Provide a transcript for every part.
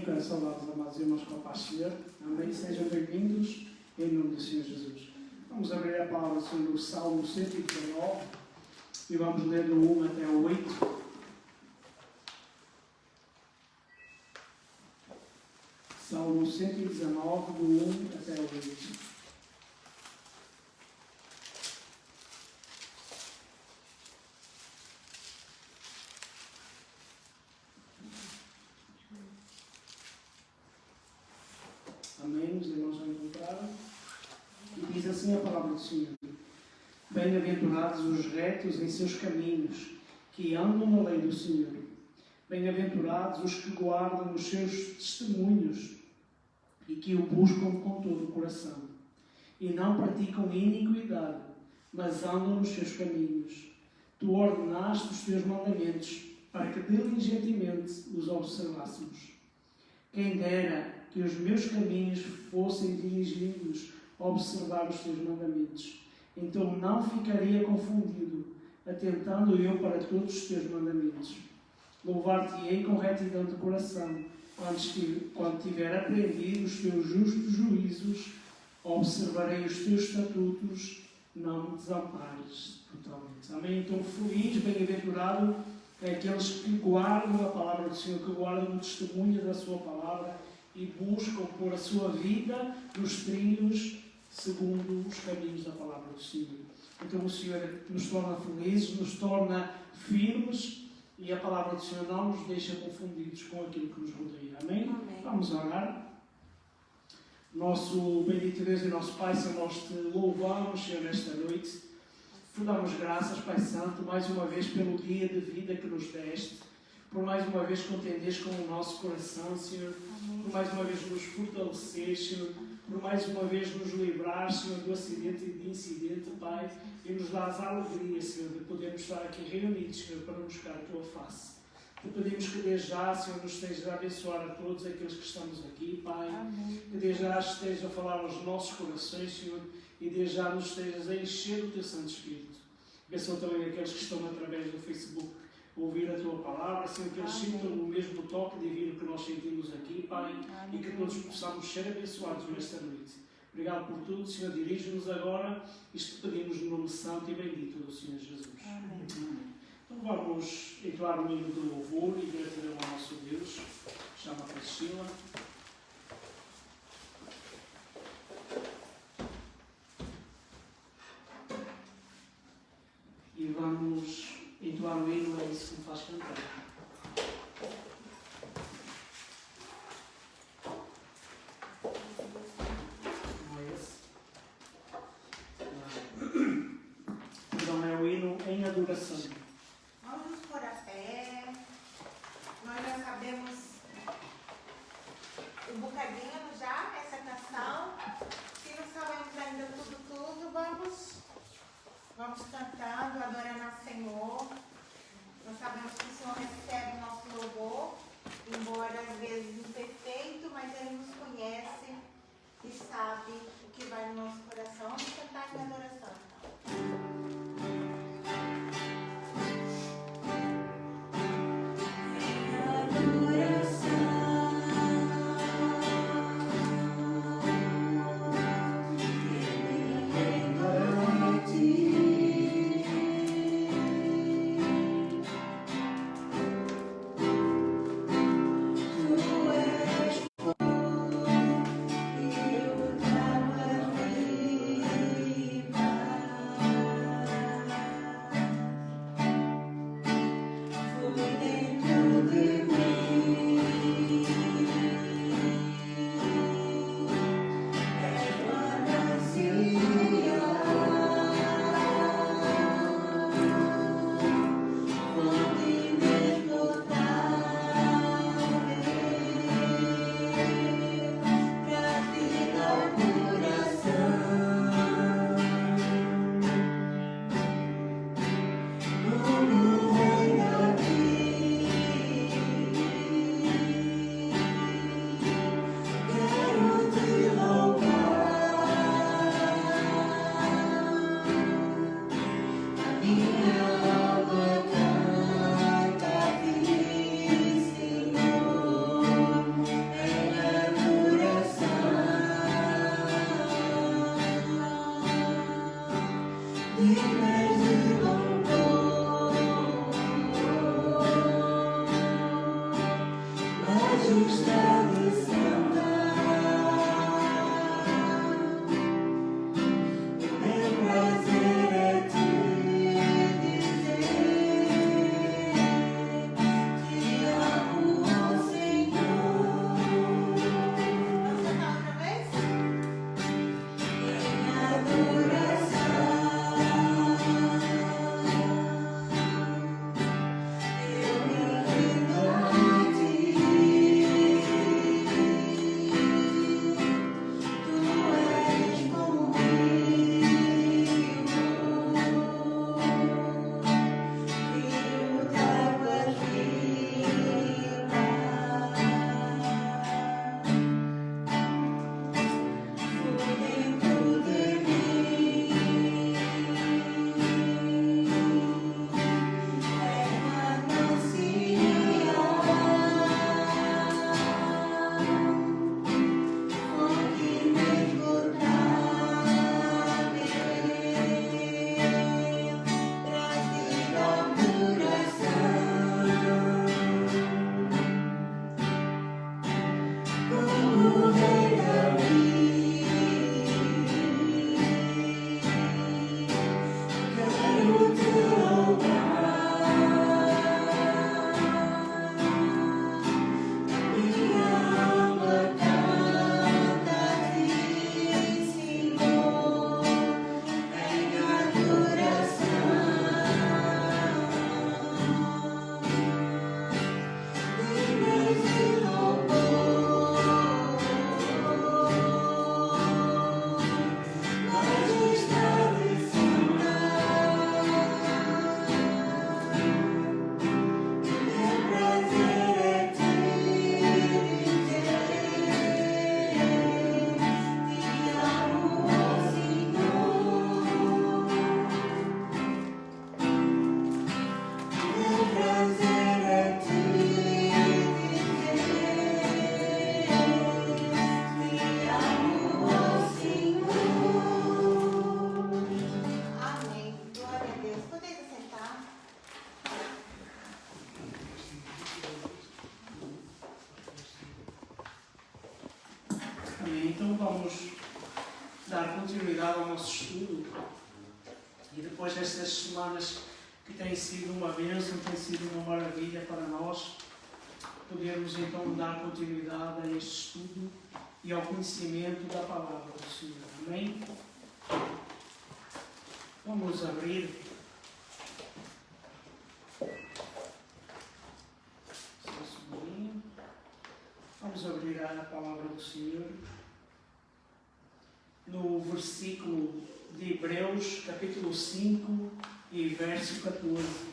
Amém. Quero saudar os amados irmãos com a paz do Senhor. Amém. Sejam bem-vindos em nome do Senhor Jesus. Vamos abrir a palavra do Senhor no Salmo 119 e vamos ler do 1 até o 8. Salmo 119, do 1 até o 8. Amém, os irmãos já encontraram. E diz assim a palavra do Senhor: Bem-aventurados os retos em seus caminhos, que andam na lei do Senhor. Bem-aventurados os que guardam os seus testemunhos e que o buscam com todo o coração. E não praticam iniquidade, mas andam nos seus caminhos. Tu ordenaste os teus mandamentos, para que diligentemente os observássemos. Quem dera que os meus caminhos fossem dirigidos a observar os teus mandamentos. Então não ficaria confundido, atentando eu para todos os teus mandamentos. Louvar-te-ei com retidão de coração, quando tiver aprendido os teus justos juízos, observarei os teus estatutos, não me desampares totalmente. Amém? Então, feliz, bem-aventurado é aqueles que guardam a palavra do Senhor, que guardam o testemunho da sua palavra e buscam pôr a sua vida nos trilhos segundo os caminhos da palavra do Senhor. Então o Senhor nos torna felizes, nos torna firmes e a palavra do Senhor não nos deixa confundidos com aquilo que nos rodeia. Amém? Amém. Vamos orar. Nosso bendito Deus e nosso Pai, Senhor, nós te louvamos, Senhor, nesta noite. Te damos graças, Pai Santo, mais uma vez pelo dia de vida que nos deste, por mais uma vez contendeste com o nosso coração, Senhor, por mais uma vez nos fortaleceres, Senhor, por mais uma vez nos livrar, Senhor, do acidente e de incidente, Pai, e nos dás a alegria, Senhor, de podermos estar aqui reunidos, Senhor, para buscar a Tua face. Te pedimos que desde já, Senhor, nos estejas a abençoar a todos aqueles que estamos aqui, Pai. Amém. Que desde já estejas a falar aos nossos corações, Senhor, e desde já nos estejas a encher do Teu Santo Espírito. Abençoa também aqueles que estão através do Facebook ouvir a Tua palavra, Senhor, que eles sintam o mesmo toque divino que nós sentimos aqui, Pai, e que todos possamos ser abençoados nesta noite. Obrigado por tudo, Senhor, dirige-nos agora, isto pedimos no nome santo e bendito do Senhor Jesus. Amém. Então vamos entoar o hino do louvor e gratidão ao nosso Deus. Chama a Priscila. E vamos entoar o hino, é isso que me faz cantar. Não é esse? Então é o hino em adoração. Vamos nos pôr a pé. Nós já sabemos um bocadinho já essa canção. Se não sabemos ainda tudo, vamos cantando, adorando ao Senhor. Nós sabemos que o Senhor recebe o nosso louvor, embora às vezes imperfeito, mas Ele nos conhece e sabe o que vai no nosso coração. Vamos cantar em adoração, então. Eu Então vamos dar continuidade ao nosso estudo e depois destas semanas que têm sido uma bênção, têm sido uma maravilha para nós, podermos então dar continuidade a este estudo e ao conhecimento da palavra do Senhor. Amém? Vamos abrir Vamos abrir a palavra do Senhor no versículo de Hebreus, capítulo 5 e verso 14.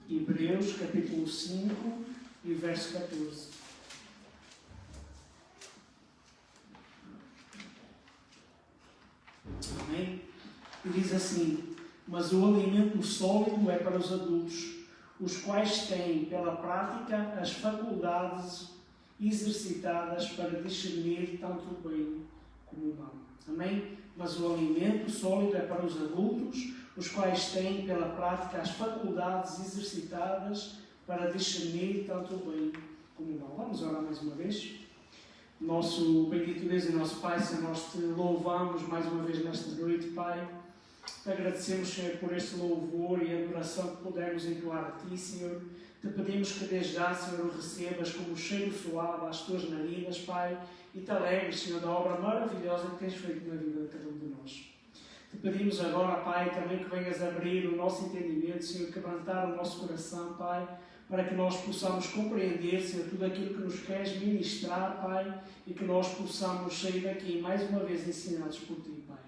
Hebreus, capítulo 5 e verso 14. Amém? E diz assim: mas o alimento sólido é para os adultos, os quais têm pela prática as faculdades exercitadas para discernir tanto o bem como o mal. Amém? Mas o alimento sólido é para os adultos, os quais têm pela prática as faculdades exercitadas para discernir tanto o bem como o mal. Vamos orar mais uma vez. Nosso bendito Deus e nosso Pai, Senhor, nós te louvamos mais uma vez nesta noite, Pai. Te agradecemos, Senhor, por este louvor e adoração que pudermos entoar a Ti, Senhor. Te pedimos que desde já, Senhor, o recebas como cheiro suave às Tuas narinas, Pai, e te alegres, Senhor, da obra maravilhosa que tens feito na vida de cada um de nós. Te pedimos agora, Pai, também que venhas abrir o nosso entendimento, Senhor, quebrantar o nosso coração, Pai, para que nós possamos compreender, Senhor, tudo aquilo que nos queres ministrar, Pai, e que nós possamos sair daqui mais uma vez ensinados por Ti, Pai.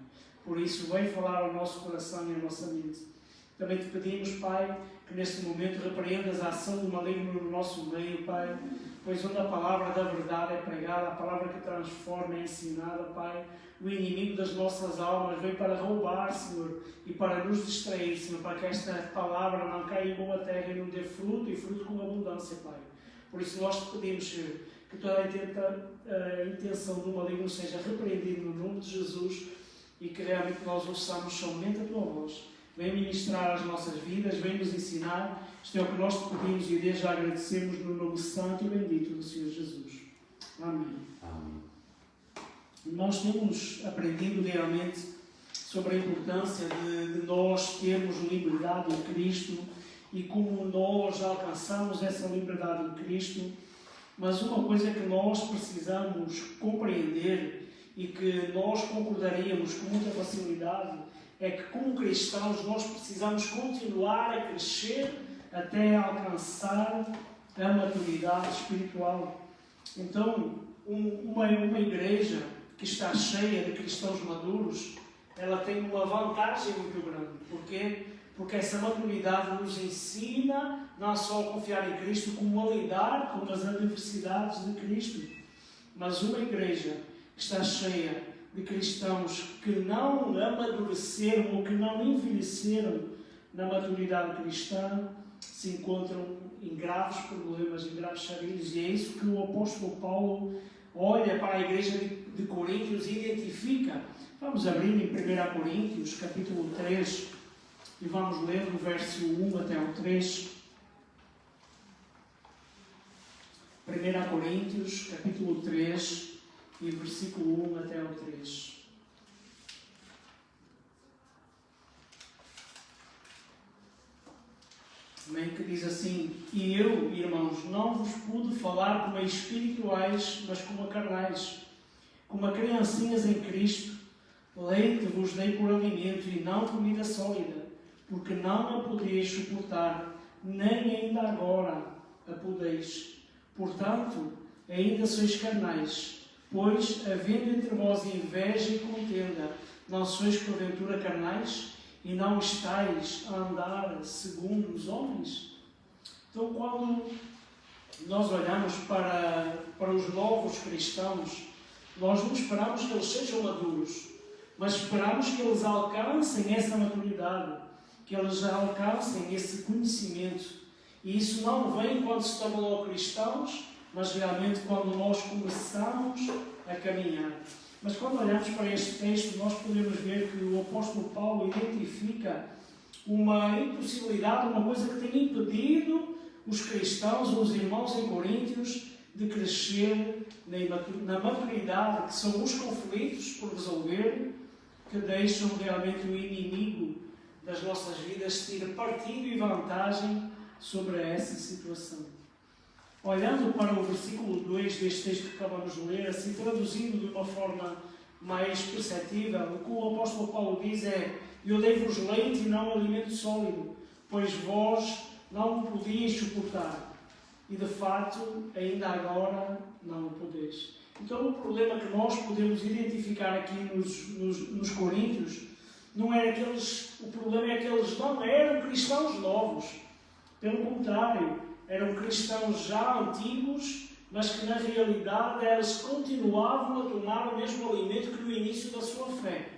Por isso, vem falar ao nosso coração e à nossa mente. Também te pedimos, Pai, que neste momento repreendas a ação do maligno no nosso meio, Pai, pois onde a palavra da verdade é pregada, a palavra que transforma é ensinada, Pai, o inimigo das nossas almas veio para roubar, Senhor, e para nos distrair, Senhor, para que esta palavra não caia em boa terra e não dê fruto, e fruto com abundância, Pai. Por isso nós te pedimos, Senhor, que toda a intenção do maligno seja repreendida no nome de Jesus e que realmente nós ouçamos somente a Tua voz. Vem ministrar as nossas vidas, vem nos ensinar. Isto é o que nós te pedimos e desde já agradecemos no nome santo e bendito do Senhor Jesus. Amém. Amém. Nós temos aprendido realmente sobre a importância de nós termos liberdade em Cristo e como nós alcançamos essa liberdade em Cristo. Mas uma coisa que nós precisamos compreender e que nós concordaríamos com muita facilidade é que, como cristãos, nós precisamos continuar a crescer até alcançar a maturidade espiritual. Então, uma igreja que está cheia de cristãos maduros, ela tem uma vantagem muito grande. Porquê? Porque essa maturidade nos ensina não só a confiar em Cristo, como a lidar com as adversidades de Cristo. Mas uma igreja que está cheia de cristãos que não amadureceram ou que não envelheceram na maturidade cristã, se encontram em graves problemas, em graves charilhos. E é isso que o apóstolo Paulo olha para a igreja de Coríntios e identifica. Vamos abrir em 1 Coríntios, capítulo 3, e vamos ler do verso 1 até o 3. 1 Coríntios, capítulo 3, e versículo 1 até o 3. Amém? Que diz assim: E eu, irmãos, não vos pude falar como a espirituais, mas como a carnais, como a criancinhas em Cristo. Leite vos dei por alimento e não comida sólida, porque não a podeis suportar, nem ainda agora a podeis. Portanto, ainda sois carnais, pois, havendo entre vós inveja e contenda, não sois porventura carnais, e não estáis a andar segundo os homens? Então, quando nós olhamos para os novos cristãos, nós não esperamos que eles sejam maduros, mas esperamos que eles alcancem essa maturidade, que eles alcancem esse conhecimento. E isso não vem quando se tornam logo cristãos, mas realmente quando nós começamos a caminhar. Mas quando olhamos para este texto, nós podemos ver que o apóstolo Paulo identifica uma impossibilidade, uma coisa que tem impedido os cristãos, ou os irmãos em Coríntios, de crescer na maturidade, que são os conflitos por resolver, que deixam realmente o inimigo das nossas vidas ter partido e vantagem sobre essa situação. Olhando para o versículo 2 deste texto que acabamos de ler, assim traduzindo de uma forma mais perceptível, o que o apóstolo Paulo diz é: eu dei-vos leite e não alimento sólido, pois vós não o podíeis suportar, e de facto ainda agora não o podeis. Então o problema que nós podemos identificar aqui nos Coríntios não era que o problema é que eles não eram cristãos novos. Pelo contrário, eram cristãos já antigos, mas que na realidade eles continuavam a tomar o mesmo alimento que no início da sua fé.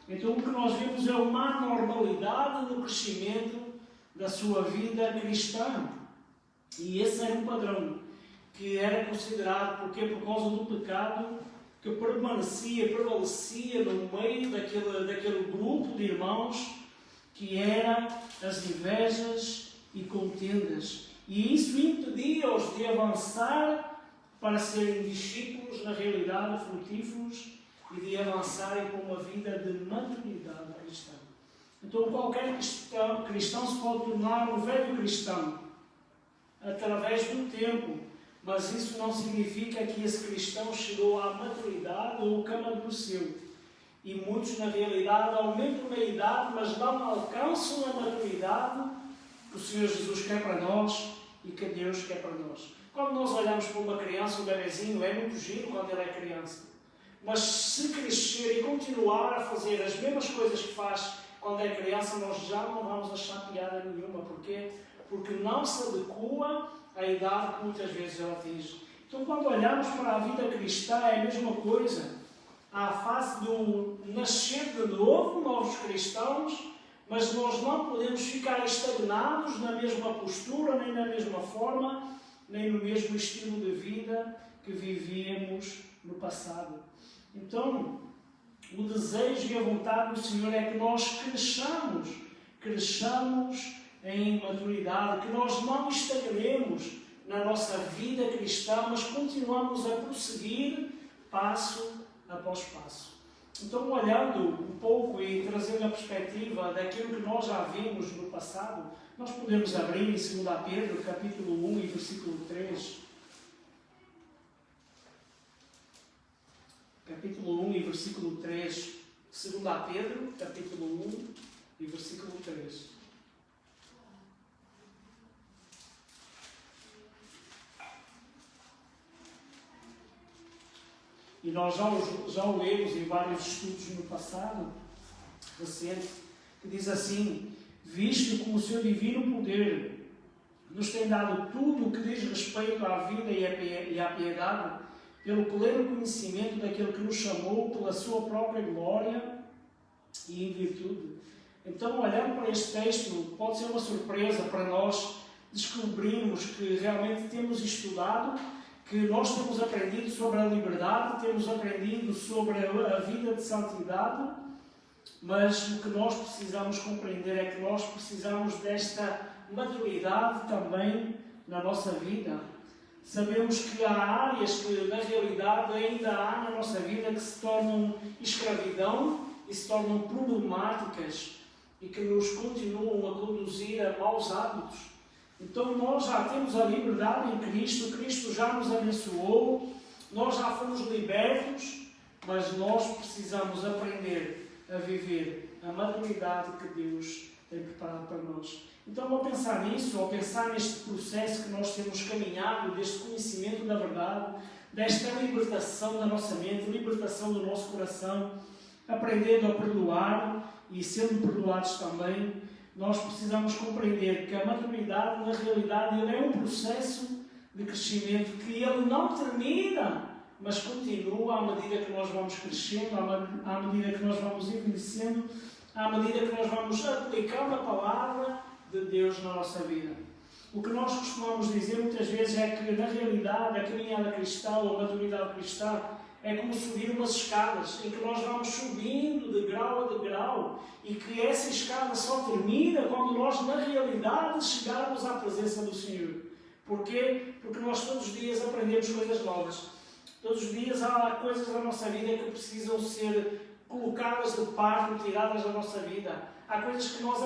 Então o que nós vemos é uma anormalidade no crescimento da sua vida cristã. E esse era um padrão que era considerado, porque por causa do pecado que prevalecia no meio daquele grupo de irmãos, que era as invejas e contendas. E isso impedia-os de avançar para serem discípulos, na realidade, frutíferos, e de avançarem com uma vida de maturidade cristã. Então qualquer cristão se pode tornar um velho cristão através do tempo, mas isso não significa que esse cristão chegou à maturidade ou que amadureceu. E muitos, na realidade, aumentam na idade, mas não alcançam a maturidade que o Senhor Jesus quer para nós e que Deus quer para nós. Quando nós olhamos para uma criança, um bebezinho, é muito giro quando ele é criança. Mas se crescer e continuar a fazer as mesmas coisas que faz quando é criança, nós já não vamos achar piada nenhuma. Porquê? porque não se adequa à idade que muitas vezes ela atinge. Então, quando olhamos para a vida cristã, é a mesma coisa. Há a fase do nascer de novo, novos cristãos, mas nós não podemos ficar estagnados na mesma postura, nem na mesma forma, nem no mesmo estilo de vida que vivíamos no passado. Então, o desejo e a vontade do Senhor é que nós cresçamos em maturidade, que nós não estagnemos na nossa vida cristã, mas continuamos a prosseguir passo após passo. Então, olhando um pouco e trazendo a perspectiva daquilo que nós já vimos no passado, nós podemos abrir em 2 Pedro, capítulo 1 e versículo 3. Capítulo 1 e versículo 3. 2 Pedro, capítulo 1 e versículo 3. E nós já o lemos em vários estudos no passado, recente, que diz assim: visto como o seu divino poder nos tem dado tudo o que diz respeito à vida e à piedade, pelo pleno conhecimento daquele que nos chamou pela sua própria glória e em virtude. Então, olhando para este texto, pode ser uma surpresa para nós descobrirmos que realmente temos estudado, que nós temos aprendido sobre a liberdade, temos aprendido sobre a vida de santidade, mas o que nós precisamos compreender é que nós precisamos desta maturidade também na nossa vida. Sabemos que há áreas que, na realidade, ainda há na nossa vida que se tornam escravidão e se tornam problemáticas e que nos continuam a conduzir a maus hábitos. Então nós já temos a liberdade em Cristo, Cristo já nos abençoou, nós já fomos libertos, mas nós precisamos aprender a viver a maturidade que Deus tem preparado para nós. Então, ao pensar nisso, ao pensar neste processo que nós temos caminhado, deste conhecimento da verdade, desta libertação da nossa mente, libertação do nosso coração, aprendendo a perdoar e sendo perdoados também, nós precisamos compreender que a maturidade, na realidade, ele é um processo de crescimento que ele não termina, mas continua à medida que nós vamos crescendo, à medida que nós vamos envelhecendo, à medida que nós vamos aplicando a palavra de Deus na nossa vida. O que nós costumamos dizer muitas vezes é que, na realidade, a caminhada cristã ou a maturidade cristã é como subir umas escadas, em que nós vamos subindo de grau a degrau e que essa escada só termina quando nós, na realidade, chegarmos à presença do Senhor. Porquê? Porque nós todos os dias aprendemos coisas novas. Todos os dias há coisas na nossa vida que precisam ser colocadas de parte, tiradas da nossa vida. Há coisas que nós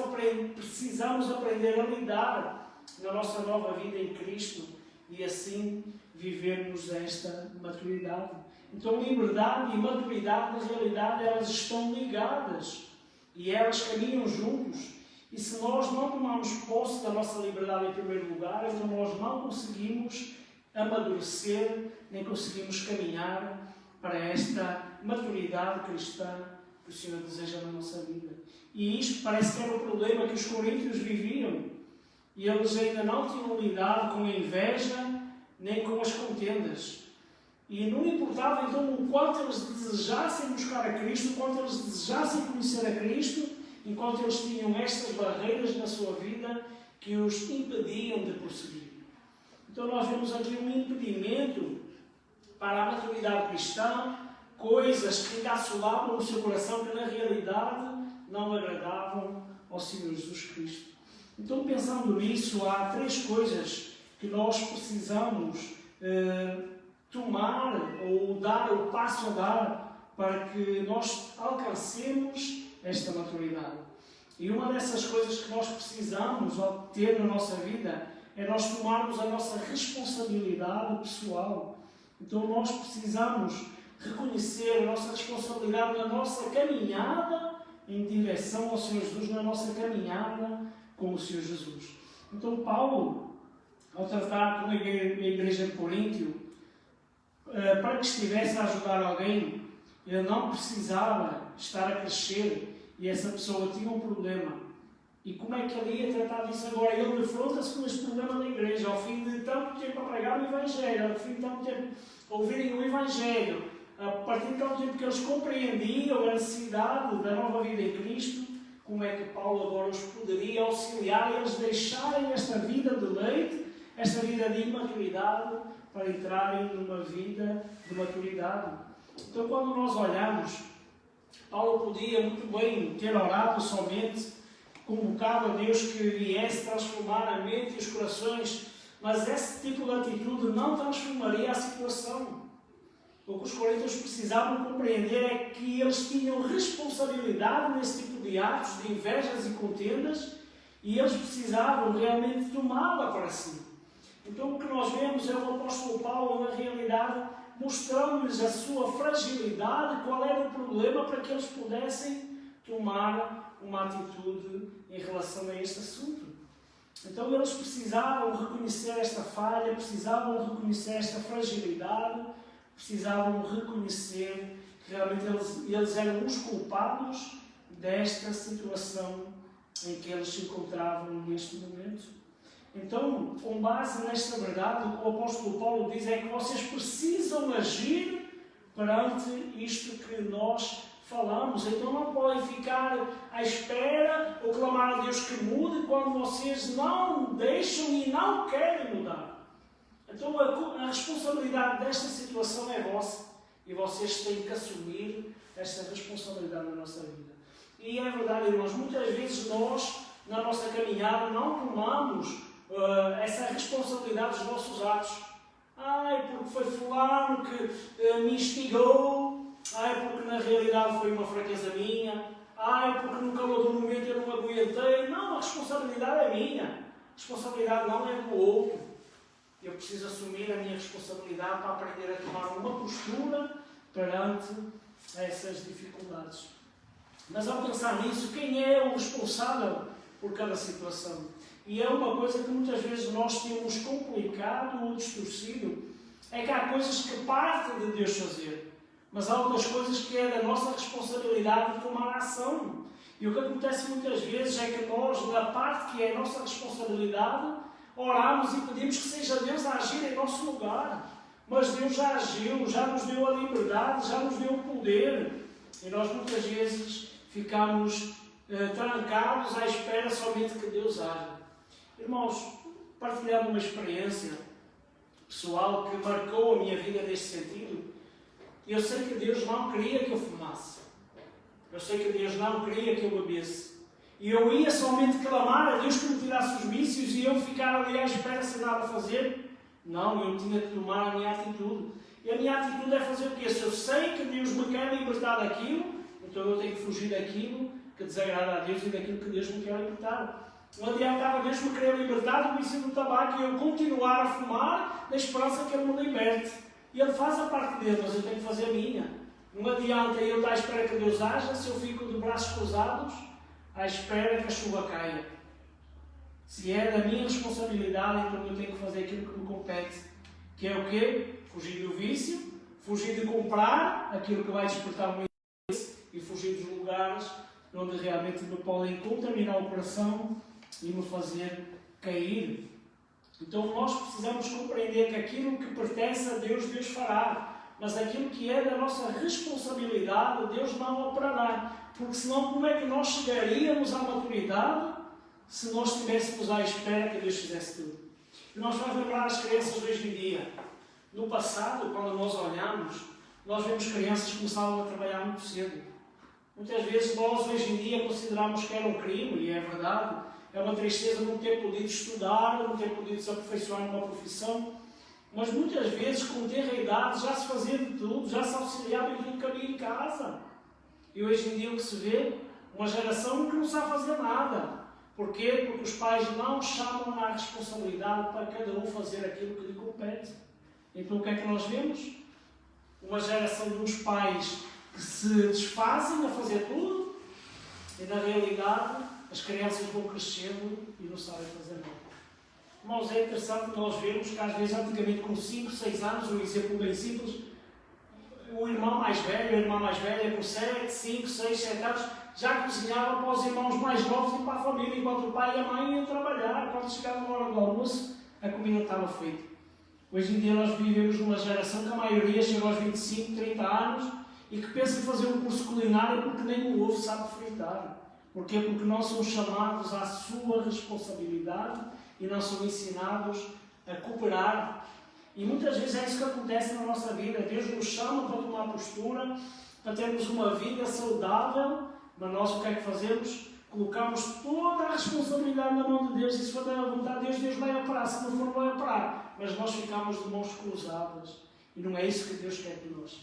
precisamos aprender a lidar na nossa nova vida em Cristo e assim vivermos esta maturidade. Então, liberdade e maturidade, na realidade, elas estão ligadas e elas caminham juntos. E se nós não tomarmos posse da nossa liberdade em primeiro lugar, então nós não conseguimos amadurecer, nem conseguimos caminhar para esta maturidade cristã que o Senhor deseja na nossa vida. E isto parece que era o problema que os coríntios viviam. E eles ainda não tinham lidado com a inveja, nem com as contendas. E não importava então o quanto eles desejassem buscar a Cristo, o quanto eles desejassem conhecer a Cristo, enquanto eles tinham estas barreiras na sua vida que os impediam de prosseguir. Então nós vemos aqui um impedimento para a maturidade cristã, coisas que ainda assolavam o seu coração que na realidade não agradavam ao Senhor Jesus Cristo. Então, pensando nisso, há 3 coisas que nós precisamos tomar ou dar o passo a dar para que nós alcancemos esta maturidade. E uma dessas coisas que nós precisamos ter na nossa vida é nós tomarmos a nossa responsabilidade pessoal. Então nós precisamos reconhecer a nossa responsabilidade na nossa caminhada em direção ao Senhor Jesus, na nossa caminhada com o Senhor Jesus. Então Paulo, ao tratar com a igreja de Coríntio, para que estivesse a ajudar alguém, ele não precisava estar a crescer e essa pessoa tinha um problema. E como é que ele ia tratar disso agora? Ele defronta-se com este problema da igreja, ao fim de tanto tempo a pregar o Evangelho, ao fim de tanto tempo a ouvirem o Evangelho, a partir de tanto tempo que eles compreendiam a necessidade da nova vida em Cristo, como é que Paulo agora os poderia auxiliar a eles deixarem esta vida de leite, esta vida de imaturidade, para entrarem numa vida de maturidade? Então, quando nós olhamos, Paulo podia muito bem ter orado somente, convocado a Deus que viesse transformar a mente e os corações, mas esse tipo de atitude não transformaria a situação. O que os coríntios precisavam compreender é que eles tinham responsabilidade nesse tipo de atos, de invejas e contendas, e eles precisavam realmente tomá-la para si. Então o que nós vemos é o apóstolo Paulo, na realidade, mostrando-lhes a sua fragilidade, qual era o problema, para que eles pudessem tomar uma atitude em relação a este assunto. Então eles precisavam reconhecer esta falha, precisavam reconhecer esta fragilidade, precisavam reconhecer que realmente eles eram os culpados desta situação em que eles se encontravam neste momento. Então, com base nesta verdade, o que o apóstolo Paulo diz é que vocês precisam agir perante isto que nós falamos. Então não podem ficar à espera ou clamar a Deus que mude quando vocês não deixam e não querem mudar. Então a responsabilidade desta situação é vossa e vocês têm que assumir esta responsabilidade na nossa vida. E é verdade, irmãos, muitas vezes nós, na nossa caminhada, não tomamos essa responsabilidade dos nossos atos. Porque foi fulano que me instigou, porque na realidade foi uma fraqueza minha, porque no calor do momento eu não aguentei. Não, a responsabilidade é minha. A responsabilidade não é do outro. Eu preciso assumir a minha responsabilidade para aprender a tomar uma postura perante essas dificuldades. Mas ao pensar nisso, quem é o responsável por cada situação? E é uma coisa que muitas vezes nós temos complicado ou distorcido, é que há coisas que partem de Deus fazer, mas há outras coisas que é da nossa responsabilidade de tomar ação. E o que acontece muitas vezes é que nós, na parte que é a nossa responsabilidade, oramos e pedimos que seja Deus a agir em nosso lugar. Mas Deus já agiu, já nos deu a liberdade, já nos deu o poder. E nós muitas vezes ficamos trancados à espera somente que Deus haja. Irmãos, partilhando uma experiência pessoal que marcou a minha vida neste sentido, eu sei que Deus não queria que eu fumasse. Eu sei que Deus não queria que eu bebesse. E eu ia somente clamar a Deus que me tirasse os vícios e eu ficar ali à espera sem nada a fazer. Não, eu tinha que tomar a minha atitude. E a minha atitude é fazer o quê? Se eu sei que Deus me quer libertar daquilo, então eu tenho que fugir daquilo que desagrada a Deus e daquilo que Deus me quer libertar. Não adiantava Deus me querer libertar do vício do tabaco e eu continuar a fumar na esperança que Ele me liberte. E Ele faz a parte dele, mas eu tenho que fazer a minha. Não adianta eu estar à espera que Deus haja se eu fico de braços cruzados à espera que a chuva caia. Se é da minha responsabilidade, então eu tenho que fazer aquilo que me compete. Que é o quê? Fugir do vício, fugir de comprar aquilo que vai despertar o meu interesse e fugir dos lugares onde realmente me podem contaminar o coração e me fazer cair. Então nós precisamos compreender que aquilo que pertence a Deus, Deus fará. Mas aquilo que é da nossa responsabilidade, Deus não operará. Porque senão como é que nós chegaríamos à maturidade se nós estivéssemos à espera que Deus fizesse tudo? E nós vamos lembrar as crianças de hoje em dia. No passado, quando nós olhamos, nós vemos crianças que começavam a trabalhar muito cedo. Muitas vezes nós hoje em dia consideramos que era um crime, e é verdade. É uma tristeza não ter podido estudar, não ter podido se aperfeiçoar numa profissão. Mas muitas vezes, com tenra idade, já se fazia de tudo, já se auxiliava em tudo que havia em casa. E hoje em dia o que se vê? Uma geração que não sabe fazer nada. Porquê? Porque os pais não chamam à responsabilidade para cada um fazer aquilo que lhe compete. Então o que é que nós vemos? Uma geração de uns pais que se desfazem a fazer tudo e na realidade as crianças vão crescendo e não sabem fazer nada. Irmãos, é interessante nós vermos que às vezes antigamente com 5, 6 anos, um exemplo bem simples, o irmão mais velho, a irmã mais velha com 7, 5, 6, 7 anos já cozinhava para os irmãos mais novos e para a família, enquanto o pai e a mãe iam trabalhar. Quando chegava na hora do almoço, a comida estava feita. Hoje em dia nós vivemos numa geração que a maioria chega aos 25, 30 anos e que pensa em fazer um curso culinário porque nem o ovo sabe fritar. Porquê? Porque nós somos chamados à sua responsabilidade e não somos ensinados a cooperar. E muitas vezes é isso que acontece na nossa vida. Deus nos chama para tomar postura, para termos uma vida saudável, mas nós o que é que fazemos? Colocamos toda a responsabilidade na mão de Deus, e se for da vontade de Deus, Deus vai operar, se não for, vai operar. Mas nós ficamos de mãos cruzadas, e não é isso que Deus quer de nós.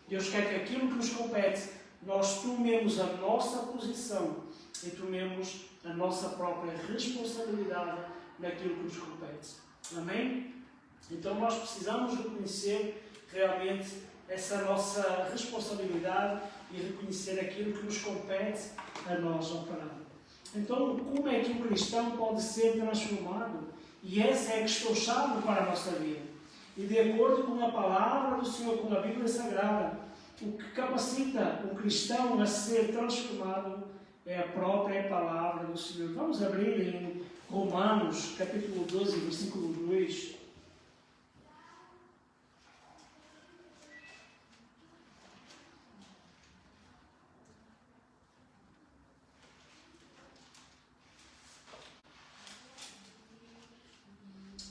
Deus quer que aquilo que nos compete, nós tomemos a nossa posição e tomemos a nossa própria responsabilidade naquilo que nos compete. Amém? Então nós precisamos reconhecer realmente essa nossa responsabilidade e reconhecer aquilo que nos compete a nós operar. Então, como é que um cristão pode ser transformado? E essa é a questão-chave para a nossa vida. E de acordo com a palavra do Senhor, com a Bíblia Sagrada, o que capacita o cristão a ser transformado é a própria palavra do Senhor. Vamos abrir em Romanos, capítulo 12, versículo 2.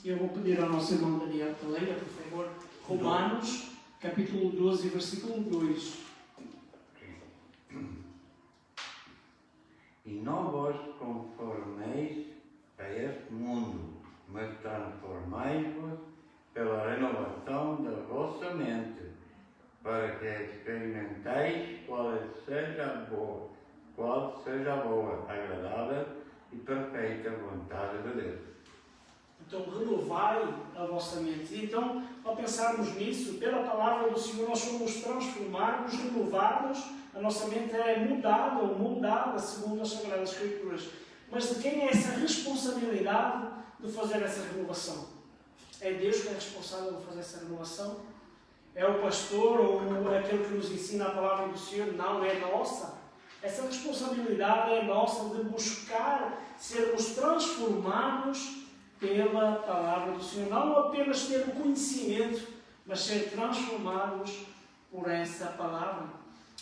Eu vou pedir ao nosso irmão Daniel que leia, por favor, Romanos, capítulo 12, versículo 2. E não vos conformeis a este mundo, mas transformai-vos pela renovação da vossa mente, para que experimenteis qual seja a boa, agradável e perfeita vontade de Deus. Então, renovai a vossa mente. Então, ao pensarmos nisso, pela palavra do Senhor, nós somos transformados, renovados, a nossa mente é mudada ou moldada segundo as Sagradas Escrituras. Mas de quem é essa responsabilidade de fazer essa renovação? É Deus que é responsável de fazer essa renovação? É o pastor ou aquele que nos ensina a palavra do Senhor? Não, é nossa. Essa responsabilidade é nossa de buscar sermos transformados pela palavra do Senhor. Não apenas ter o conhecimento, mas ser transformados por essa palavra.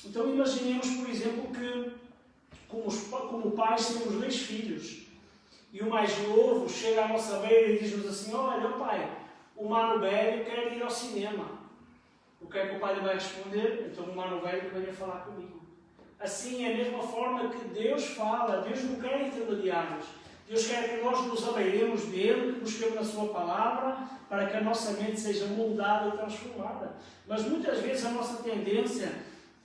Então imaginemos, por exemplo, que como pais temos 2 filhos e o mais novo chega à nossa beira e diz-nos assim: olha pai, o mano velho quer ir ao cinema. O que é que o pai lhe vai responder? Então o mano velho venha falar comigo. Assim é a mesma forma que Deus fala. Deus não quer intermediários. Deus quer que nós nos alegremos dele, que busquemos na sua palavra, para que a nossa mente seja moldada e transformada. Mas muitas vezes a nossa tendência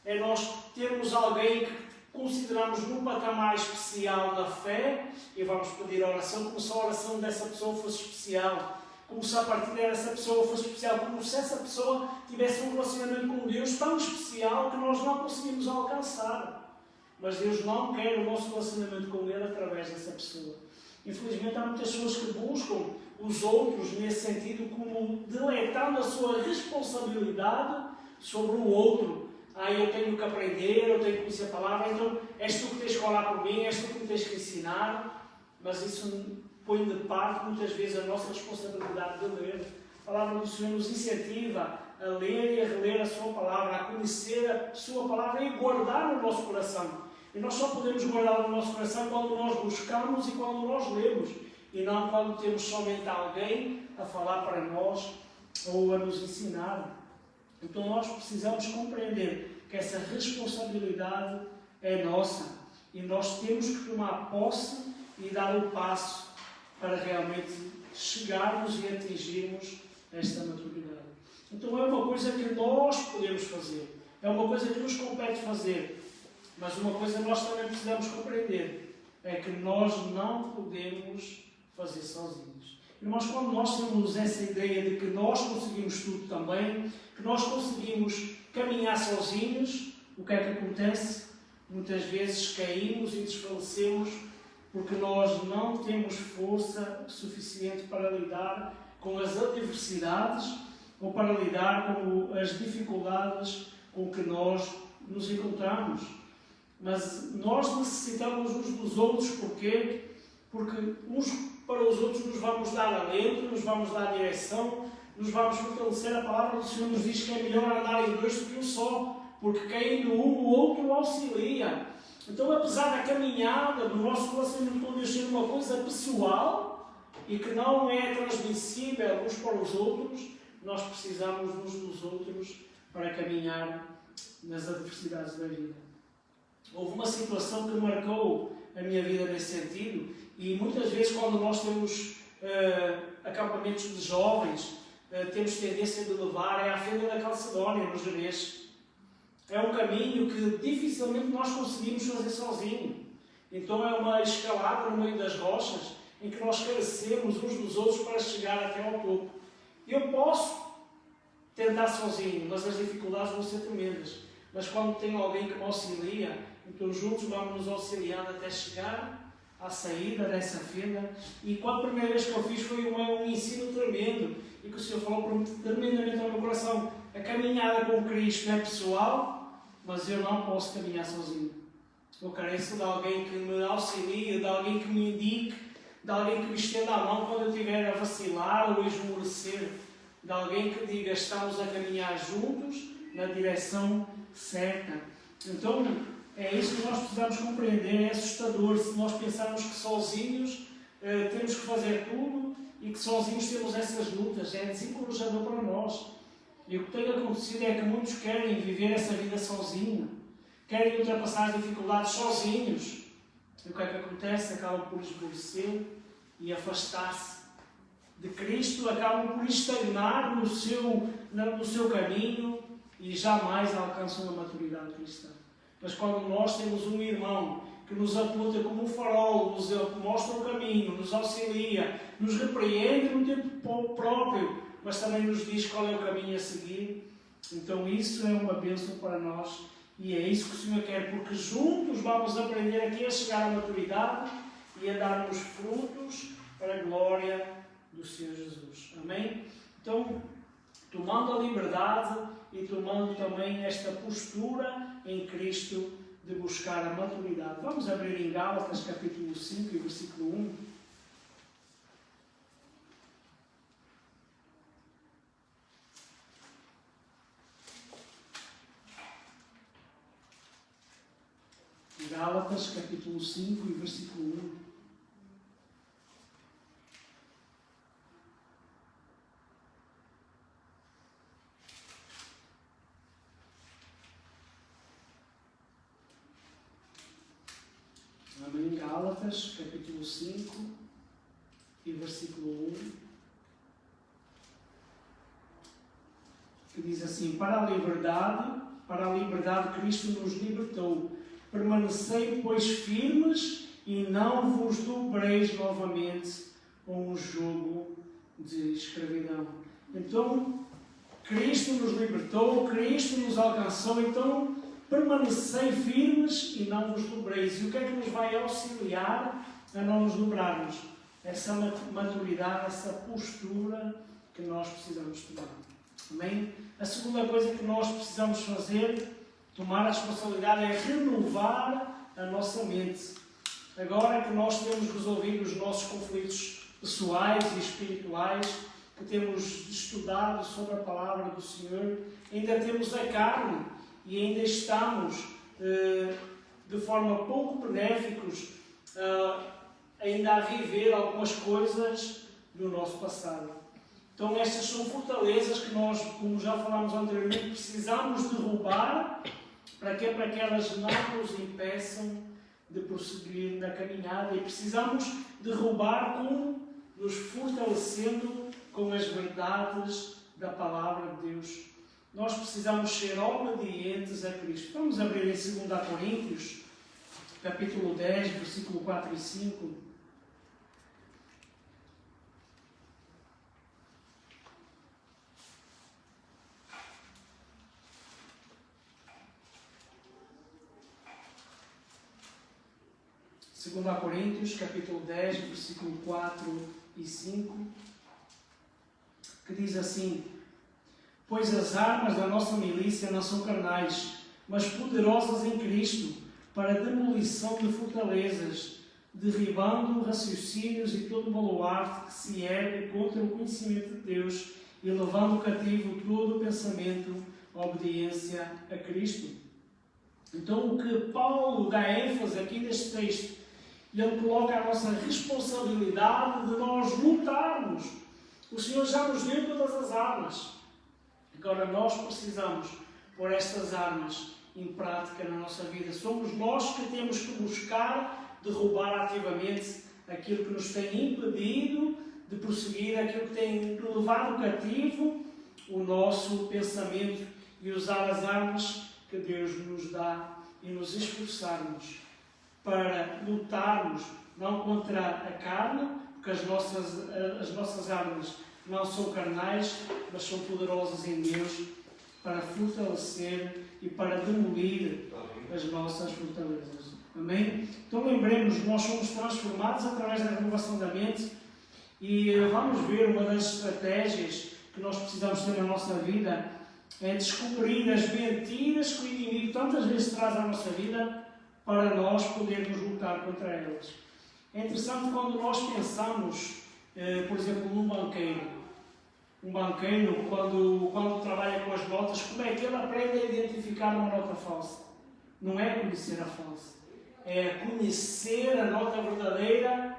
é nós termos alguém que consideramos num patamar especial na fé e vamos pedir a oração como se a oração dessa pessoa fosse especial, como se a partilha dessa pessoa fosse especial, como se essa pessoa tivesse um relacionamento com Deus tão especial que nós não conseguimos alcançar. Mas Deus não quer o nosso relacionamento com Ele através dessa pessoa. Infelizmente há muitas pessoas que buscam os outros nesse sentido como deletando a sua responsabilidade sobre o outro. Eu tenho que aprender, eu tenho que conhecer a palavra, então és tu que tens que orar por mim, és tu que me tens que ensinar. Mas isso põe de parte muitas vezes a nossa responsabilidade de ler. A palavra do Senhor nos incentiva a ler e a reler a sua palavra, a conhecer a sua palavra e guardar no nosso coração. E nós só podemos guardar no nosso coração quando nós buscamos e quando nós lemos, e não quando temos somente alguém a falar para nós ou a nos ensinar. Então nós precisamos compreender que essa responsabilidade é nossa e nós temos que tomar posse e dar o passo para realmente chegarmos e atingirmos esta maturidade. Então é uma coisa que nós podemos fazer, é uma coisa que nos compete fazer. Mas uma coisa nós também precisamos compreender, é que nós não podemos fazer sozinhos. Irmãos, quando nós temos essa ideia de que nós conseguimos tudo também, que nós conseguimos caminhar sozinhos, o que é que acontece? Muitas vezes caímos e desfalecemos porque nós não temos força suficiente para lidar com as adversidades ou para lidar com as dificuldades com que nós nos encontramos. Mas nós necessitamos uns dos outros, porquê? Porque uns para os outros nos vamos dar alento, nos vamos dar direção, nos vamos fortalecer. A palavra do Senhor nos diz que é melhor andar em dois do que um só, porque caindo um, o outro auxilia. Então, apesar da caminhada, do nosso relacionamento com Deus ser uma coisa pessoal e que não é transmissível uns para os outros, nós precisamos uns dos outros para caminhar nas adversidades da vida. Houve uma situação que marcou a minha vida nesse sentido, e muitas vezes quando nós temos acampamentos de jovens, temos tendência de levar à Fenda da Calcedónia, no Jerez. É um caminho que dificilmente nós conseguimos fazer sozinho. Então é uma escalada no meio das rochas, em que nós carecemos uns dos outros para chegar até ao topo. Eu posso tentar sozinho, mas as dificuldades vão ser tremendas. Mas quando tenho alguém que me auxilia, então juntos vamos nos auxiliando até chegar à saída dessa fenda. E quando a primeira vez que eu fiz foi um ensino tremendo, e que o Senhor falou tremendamente ao meu coração. A caminhada com Cristo é pessoal, mas eu não posso caminhar sozinho. Eu careço de alguém que me auxilie, de alguém que me indique, de alguém que me estenda a mão quando eu estiver a vacilar ou a esmorecer, de alguém que diga: estamos a caminhar juntos na direção certa. Então, é isso que nós precisamos compreender. É assustador se nós pensarmos que sozinhos temos que fazer tudo e que sozinhos temos essas lutas. É desencorajador para nós. E o que tem acontecido é que muitos querem viver essa vida sozinho, querem ultrapassar as dificuldades sozinhos. E o que é que acontece? Acabam por esmorecer e afastar-se de Cristo, acabam por estagnar no seu caminho e jamais alcançam a maturidade cristã. Mas quando nós temos um irmão que nos aponta como um farol, nos mostra o caminho, nos auxilia, nos repreende no tempo próprio, mas também nos diz qual é o caminho a seguir, então isso é uma bênção para nós e é isso que o Senhor quer, porque juntos vamos aprender aqui a chegar à maturidade e a darmos frutos para a glória do Senhor Jesus. Amém? Então, tomando a liberdade e tomando também esta postura em Cristo de buscar a maturidade. Vamos abrir em Gálatas capítulo 5 e versículo 1. Gálatas capítulo 5 e versículo 1. Amém. Gálatas, capítulo 5 e versículo 1, que diz assim: para a liberdade Cristo nos libertou. Permanecei, pois, firmes e não vos dobreis novamente com o jugo de escravidão. Então, Cristo nos libertou, Cristo nos alcançou, então permanecei firmes e não vos dobreis. E o que é que nos vai auxiliar a não nos dobrarmos? Essa maturidade, essa postura que nós precisamos tomar. Amém? A segunda coisa que nós precisamos fazer, tomar a responsabilidade, é renovar a nossa mente. Agora que nós temos resolvido os nossos conflitos pessoais e espirituais, que temos estudado sobre a palavra do Senhor, ainda temos a carne e ainda estamos de forma pouco benéficos ainda a viver algumas coisas do nosso passado. Então estas são fortalezas que nós, como já falámos anteriormente, precisamos derrubar para que elas não nos impeçam de prosseguir na caminhada, e precisamos derrubar como nos fortalecendo com as verdades da palavra de Deus. Nós precisamos ser obedientes a Cristo. Vamos abrir em 2 Coríntios, capítulo 10, versículo 4 e 5. Segundo a Coríntios, capítulo 10, versículo 4 e 5, que diz assim: pois as armas da nossa milícia não são carnais, mas poderosas em Cristo, para a demolição de fortalezas, derribando raciocínios e todo baluarte que se ergue contra o conhecimento de Deus e levando cativo todo o pensamento à obediência a Cristo. Então, o que Paulo dá ênfase aqui neste texto, ele coloca a nossa responsabilidade de nós lutarmos. O Senhor já nos deu todas as armas. Agora nós precisamos pôr estas armas em prática na nossa vida. Somos nós que temos que buscar derrubar ativamente aquilo que nos tem impedido de prosseguir, aquilo que tem levado cativo o nosso pensamento e usar as armas que Deus nos dá e nos esforçarmos para lutarmos não contra a carne, porque as nossas armas não são carnais, mas são poderosas em Deus para fortalecer e para demolir as nossas fortalezas. Amém? Então lembremos, nós somos transformados através da renovação da mente e vamos ver uma das estratégias que nós precisamos ter na nossa vida é descobrir as mentiras que o inimigo tantas vezes traz à nossa vida para nós podermos lutar contra elas. É interessante quando nós pensamos, por exemplo, num banqueiro. Um banqueiro, quando trabalha com as notas, como é que ele aprende a identificar uma nota falsa? Não é conhecer a falsa, é conhecer a nota verdadeira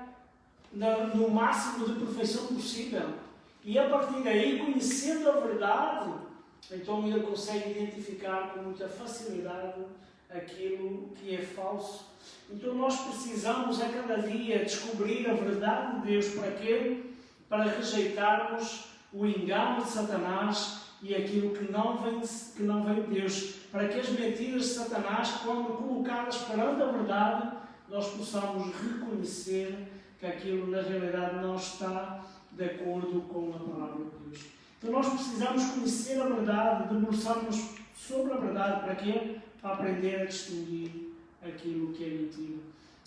no máximo de perfeição possível. E a partir daí, conhecendo a verdade, então ele consegue identificar com muita facilidade aquilo que é falso. Então nós precisamos a cada dia descobrir a verdade de Deus. Para quê? Para rejeitarmos o engano de Satanás e aquilo que não vem de Deus. Para que as mentiras de Satanás, quando colocadas perante a verdade, nós possamos reconhecer que aquilo na realidade não está de acordo com a palavra de Deus. Então nós precisamos conhecer a verdade, debruçarmos sobre a verdade. Para quê? Para aprender a distinguir aquilo que é mentira.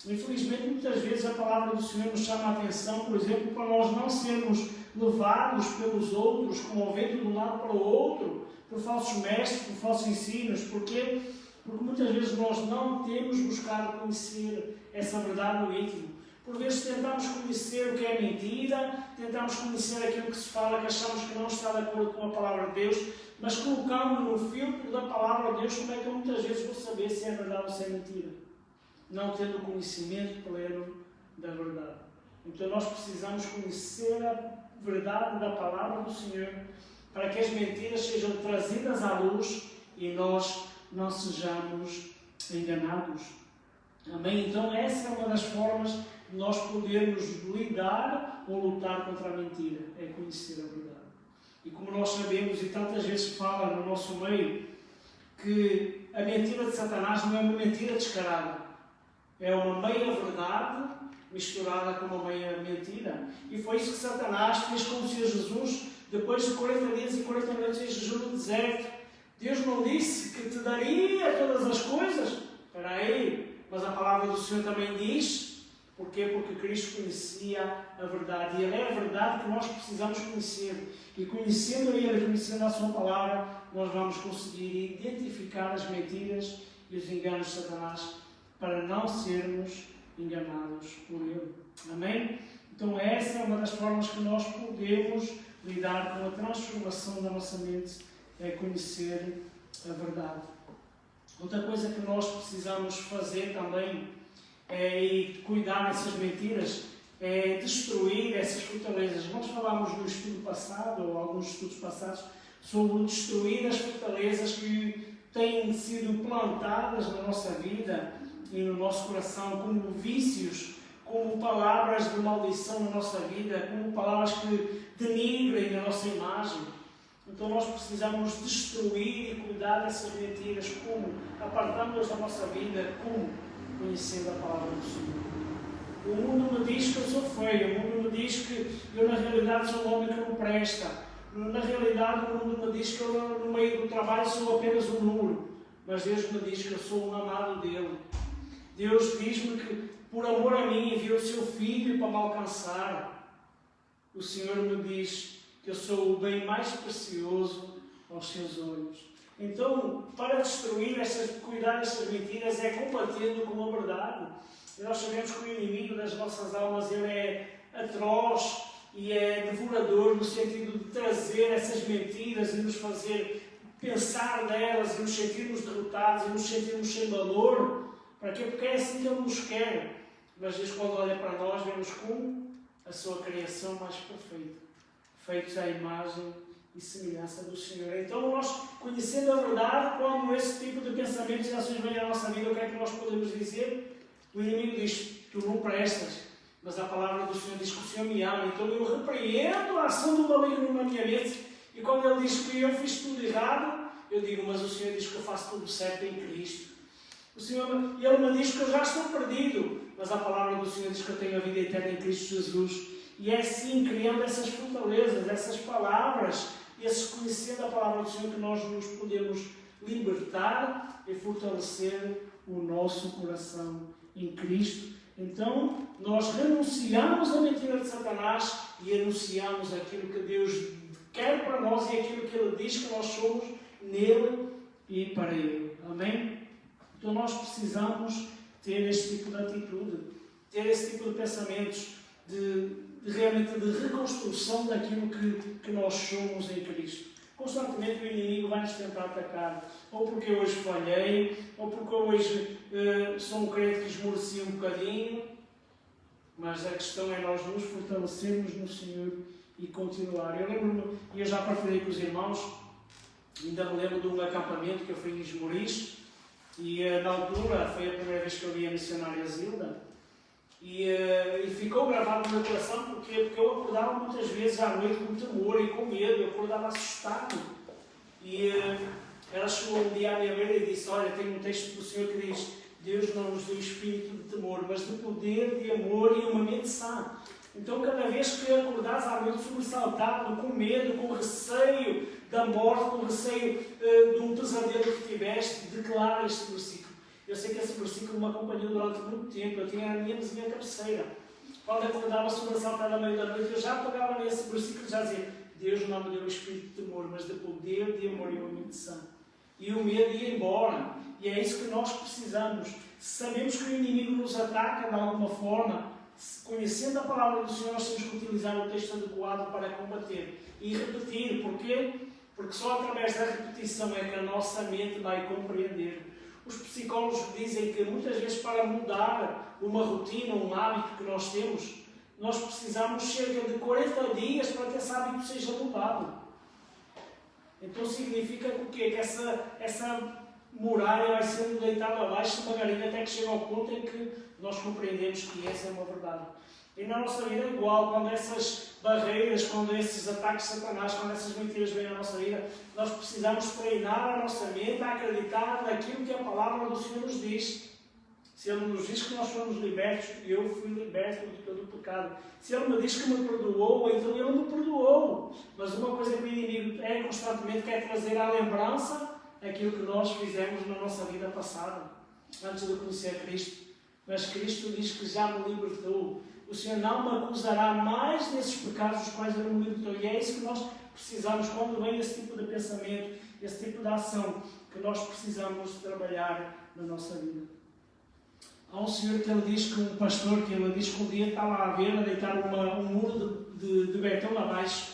Infelizmente, muitas vezes a palavra do Senhor nos chama a atenção, por exemplo, para nós não sermos levados pelos outros, como o vento de um lado para o outro, por falsos mestres, por falsos ensinos. Porquê? Porque muitas vezes nós não temos buscado conhecer essa verdade no íntimo. Por vezes tentamos conhecer o que é mentira, tentamos conhecer aquilo que se fala, que achamos que não está de acordo com a palavra de Deus, mas colocando no filtro da palavra de Deus, como é que eu muitas vezes vou saber se é verdade ou se é mentira? Não tendo o conhecimento pleno da verdade. Então nós precisamos conhecer a verdade da palavra do Senhor, para que as mentiras sejam trazidas à luz e nós não sejamos enganados. Amém? Então essa é uma das formas de nós podermos lidar ou lutar contra a mentira, é conhecer a verdade. E como nós sabemos, e tantas vezes fala no nosso meio, que a mentira de Satanás não é uma mentira descarada, é uma meia-verdade misturada com uma meia-mentira. E foi isso que Satanás fez com o Senhor Jesus, depois de 40 dias e 40 noites em jejum no deserto. Deus não disse que te daria todas as coisas? Espera aí, mas a palavra do Senhor também diz. Porquê? Porque Cristo conhecia a verdade. E Ele é a verdade que nós precisamos conhecer. E conhecendo Ele, conhecendo a Sua palavra, nós vamos conseguir identificar as mentiras e os enganos de Satanás para não sermos enganados por Ele. Amém? Então essa é uma das formas que nós podemos lidar com a transformação da nossa mente, é conhecer a verdade. Outra coisa que nós precisamos fazer também e cuidar dessas mentiras, é destruir essas fortalezas. Nós falámos no estudo passado, ou alguns estudos passados, sobre destruir as fortalezas que têm sido plantadas na nossa vida e no nosso coração, como vícios, como palavras de maldição na nossa vida, como palavras que denigrem a nossa imagem. Então nós precisamos destruir e cuidar dessas mentiras, como apartando-as da nossa vida, como conhecendo a palavra do Senhor. O mundo me diz que eu sou feio, o mundo me diz que eu na realidade sou um homem que não presta, na realidade o mundo me diz que eu no meio do trabalho sou apenas um número, mas Deus me diz que eu sou um amado dele. Deus diz-me que por amor a mim enviou o seu Filho para me alcançar. O Senhor me diz que eu sou o bem mais precioso aos seus olhos. Então, para destruir, cuidar destas mentiras é combatendo com a verdade. E nós sabemos que o inimigo das nossas almas, ele é atroz e é devorador no sentido de trazer essas mentiras e nos fazer pensar nelas e nos sentirmos derrotados e nos sentirmos sem valor. Para quê? Porque é assim que ele nos quer. Mas Deus, quando olha para nós, vemos como a sua criação mais perfeita, feitos à imagem e semelhança do Senhor. Então nós, conhecendo a verdade, quando esse tipo de pensamentos e ações vêm à nossa vida, o que é que nós podemos dizer? O inimigo diz: tu não prestas, mas a palavra do Senhor diz que o Senhor me ama, então eu repreendo a ação do maligno na minha mente, e quando ele diz que eu fiz tudo errado, eu digo: mas o Senhor diz que eu faço tudo certo em Cristo. Ele me diz que eu já estou perdido, mas a palavra do Senhor diz que eu tenho a vida eterna em Cristo Jesus. E é assim, criando essas fortalezas, essas palavras, conhecendo a palavra do Senhor, que nós nos podemos libertar e fortalecer o nosso coração em Cristo. Então, nós renunciamos à mentira de Satanás e anunciamos aquilo que Deus quer para nós e aquilo que Ele diz que nós somos nele e para Ele. Amém? Então, nós precisamos ter este tipo de atitude, ter esse tipo de pensamentos, realmente de reconstrução daquilo que nós somos em Cristo. Constantemente o inimigo vai nos tentar atacar, ou porque eu hoje falhei, ou porque eu hoje sou um crente que esmoreci um bocadinho, mas a questão é nós nos fortalecermos no Senhor e continuar. Eu lembro-me, e eu já partilhei com os irmãos, ainda me lembro de um acampamento que eu fui em Esmoriz, e na altura foi a primeira vez que eu vi a missionária Zilda, e ficou gravado no meu coração porque eu acordava muitas vezes à noite com temor e com medo, eu acordava assustado. E ela chegou um dia à minha beira e disse: olha, tem um texto do Senhor que diz: Deus não nos deu espírito de temor, mas de poder, de amor e uma mente sã. Então, cada vez que acordares à noite sobressaltado, com medo, com receio da morte, com receio de um pesadelo que tiveste, declara este versículo. Eu sei que esse versículo me acompanhou durante muito tempo, eu tinha a minha mesinha cabeceira. Quando acordava sobressaltado à meia da noite, eu já pegava nesse versículo e já dizia: Deus não me deu o espírito de temor, mas de poder, de amor e uma mente sã. E o medo ia embora. E é isso que nós precisamos. Sabemos que o inimigo nos ataca de alguma forma. Conhecendo a palavra do Senhor, nós temos que utilizar o texto adequado para combater. E repetir. Porquê? Porque só através da repetição é que a nossa mente vai compreender. Os psicólogos dizem que muitas vezes, para mudar uma rotina, um hábito que nós temos, nós precisamos cerca de 40 dias para que esse hábito seja mudado. Então significa o quê? Que essa muralha vai sendo deitada abaixo devagarinho até que chega ao ponto em que nós compreendemos que essa é uma verdade. E na nossa vida é igual, quando essas barreiras, quando esses ataques de Satanás, quando essas mentiras vêm à nossa vida, nós precisamos treinar a nossa mente a acreditar naquilo que a palavra do Senhor nos diz. Se Ele nos diz que nós fomos libertos, eu fui liberto de todo o pecado. Se Ele me diz que me perdoou, então Ele me perdoou. Mas uma coisa que o inimigo constantemente quer trazer à lembrança aquilo que nós fizemos na nossa vida passada, antes de conhecer Cristo. Mas Cristo diz que já me libertou. O Senhor não me acusará mais desses pecados dos quais Ele me libertou. E é isso que nós precisamos, quando vem esse tipo de pensamento, esse tipo de ação, que nós precisamos trabalhar na nossa vida. Há um senhor que ele diz que um pastor, que ele diz que um dia está lá a ver, a deitar um muro de betão abaixo.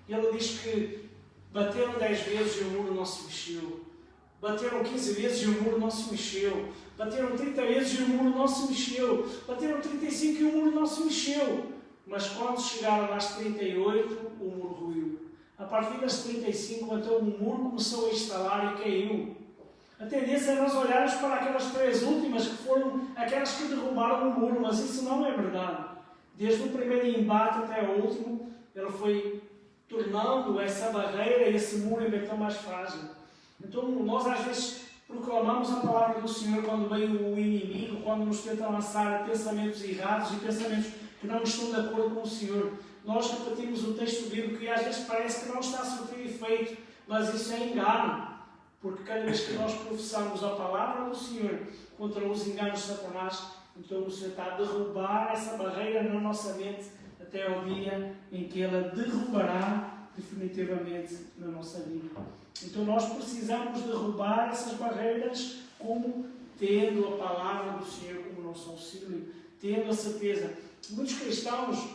E ele diz que bateram 10 vezes e o muro não se mexeu. Bateram 15 vezes e o muro não se mexeu. Bateram 30 vezes e o muro não se mexeu. Bateram 35 e o muro não se mexeu. Mas quando chegaram às 38, o muro ruiu. A partir das 35, então o muro começou a estalar e caiu. A tendência é nós olharmos para aquelas 3 últimas que foram aquelas que derrubaram o muro, mas isso não é verdade. Desde o primeiro embate até o último, ele foi tornando essa barreira, esse muro em betão mais frágil. Então nós às vezes proclamamos a palavra do Senhor quando vem o inimigo, quando nos tenta lançar pensamentos errados e pensamentos que não estão de acordo com o Senhor. Nós repetimos o texto bíblico e às vezes parece que não está a surtir efeito, mas isso é engano. Porque cada vez que nós professamos a palavra do Senhor contra os enganos de Satanás, então o Senhor está a derrubar essa barreira na nossa mente até ao dia em que ela derrubará definitivamente na nossa vida. Então nós precisamos derrubar essas barreiras, como tendo a palavra do Senhor como nosso auxílio, tendo a certeza. Muitos cristãos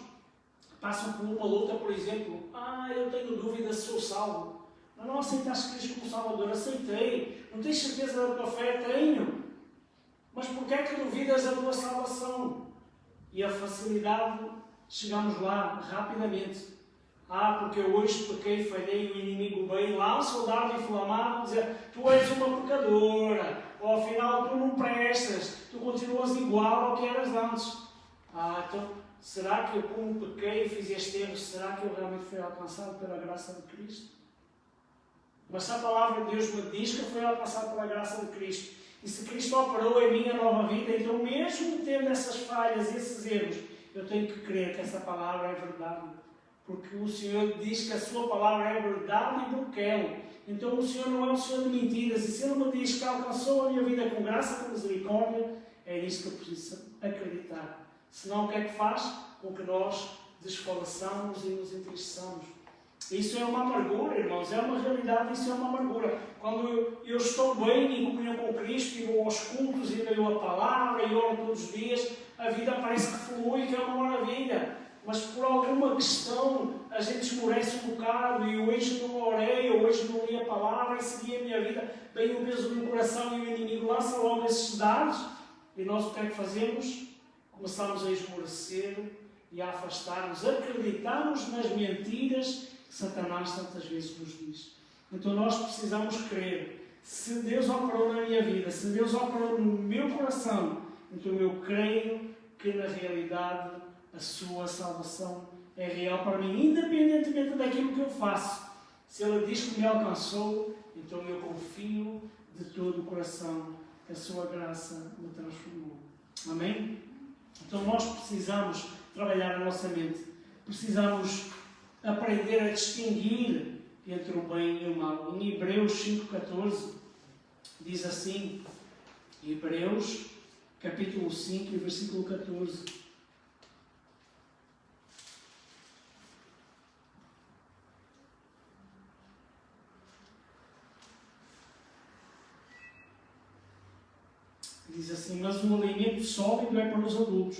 passam por uma luta, por exemplo, eu tenho dúvida se sou salvo. Mas não aceitaste Cristo como Salvador? Aceitei. Não tens certeza da tua fé? Tenho. Mas porquê é que duvidas da tua salvação? E a facilidade, chegamos lá rapidamente. Porque eu hoje pequei, falhei, o inimigo veio lá, um soldado inflamado, dizer, tu és uma pecadora, ou afinal tu não prestas, tu continuas igual ao que eras antes. Então, será que eu como pequei e fiz este erro, será que eu realmente fui alcançado pela graça de Cristo? Mas se a palavra de Deus me diz que eu fui alcançado pela graça de Cristo, e se Cristo operou em minha nova vida, então mesmo tendo essas falhas e esses erros, eu tenho que crer que essa palavra é verdade. Porque o Senhor diz que a sua palavra é verdade e buquel. Então o Senhor não é um Senhor de mentiras. E se Ele me diz que alcançou a minha vida com graça e misericórdia, é nisso que eu preciso acreditar. Senão o que é que faz? Com que nós desfaleçamos e nos entristeçamos. Isso é uma amargura, irmãos. É uma realidade, isso é uma amargura. Quando eu estou bem em comunhão com Cristo, e vou aos cultos, e leio a palavra, e oro todos os dias, a vida parece que flui, que é uma maravilha. Mas por alguma questão a gente esmorece um bocado e hoje não orei, ou hoje não li a palavra e segui a minha vida, vem o peso no coração e o inimigo lança logo esses dados. E nós o que é que fazemos? Começamos a esmorecer e a afastar-nos, acreditamos nas mentiras que Satanás tantas vezes nos diz. Então nós precisamos crer. Se Deus operou na minha vida, se Deus operou no meu coração, então eu creio que na realidade a sua salvação é real para mim, independentemente daquilo que eu faço. Se Ele diz que me alcançou, então eu confio de todo o coração que a sua graça me transformou. Amém? Então nós precisamos trabalhar a nossa mente. Precisamos aprender a distinguir entre o bem e o mal. Em Hebreus 5,14 diz assim, Hebreus capítulo 5 e versículo 14. Diz assim, mas o alimento sólido é para os adultos,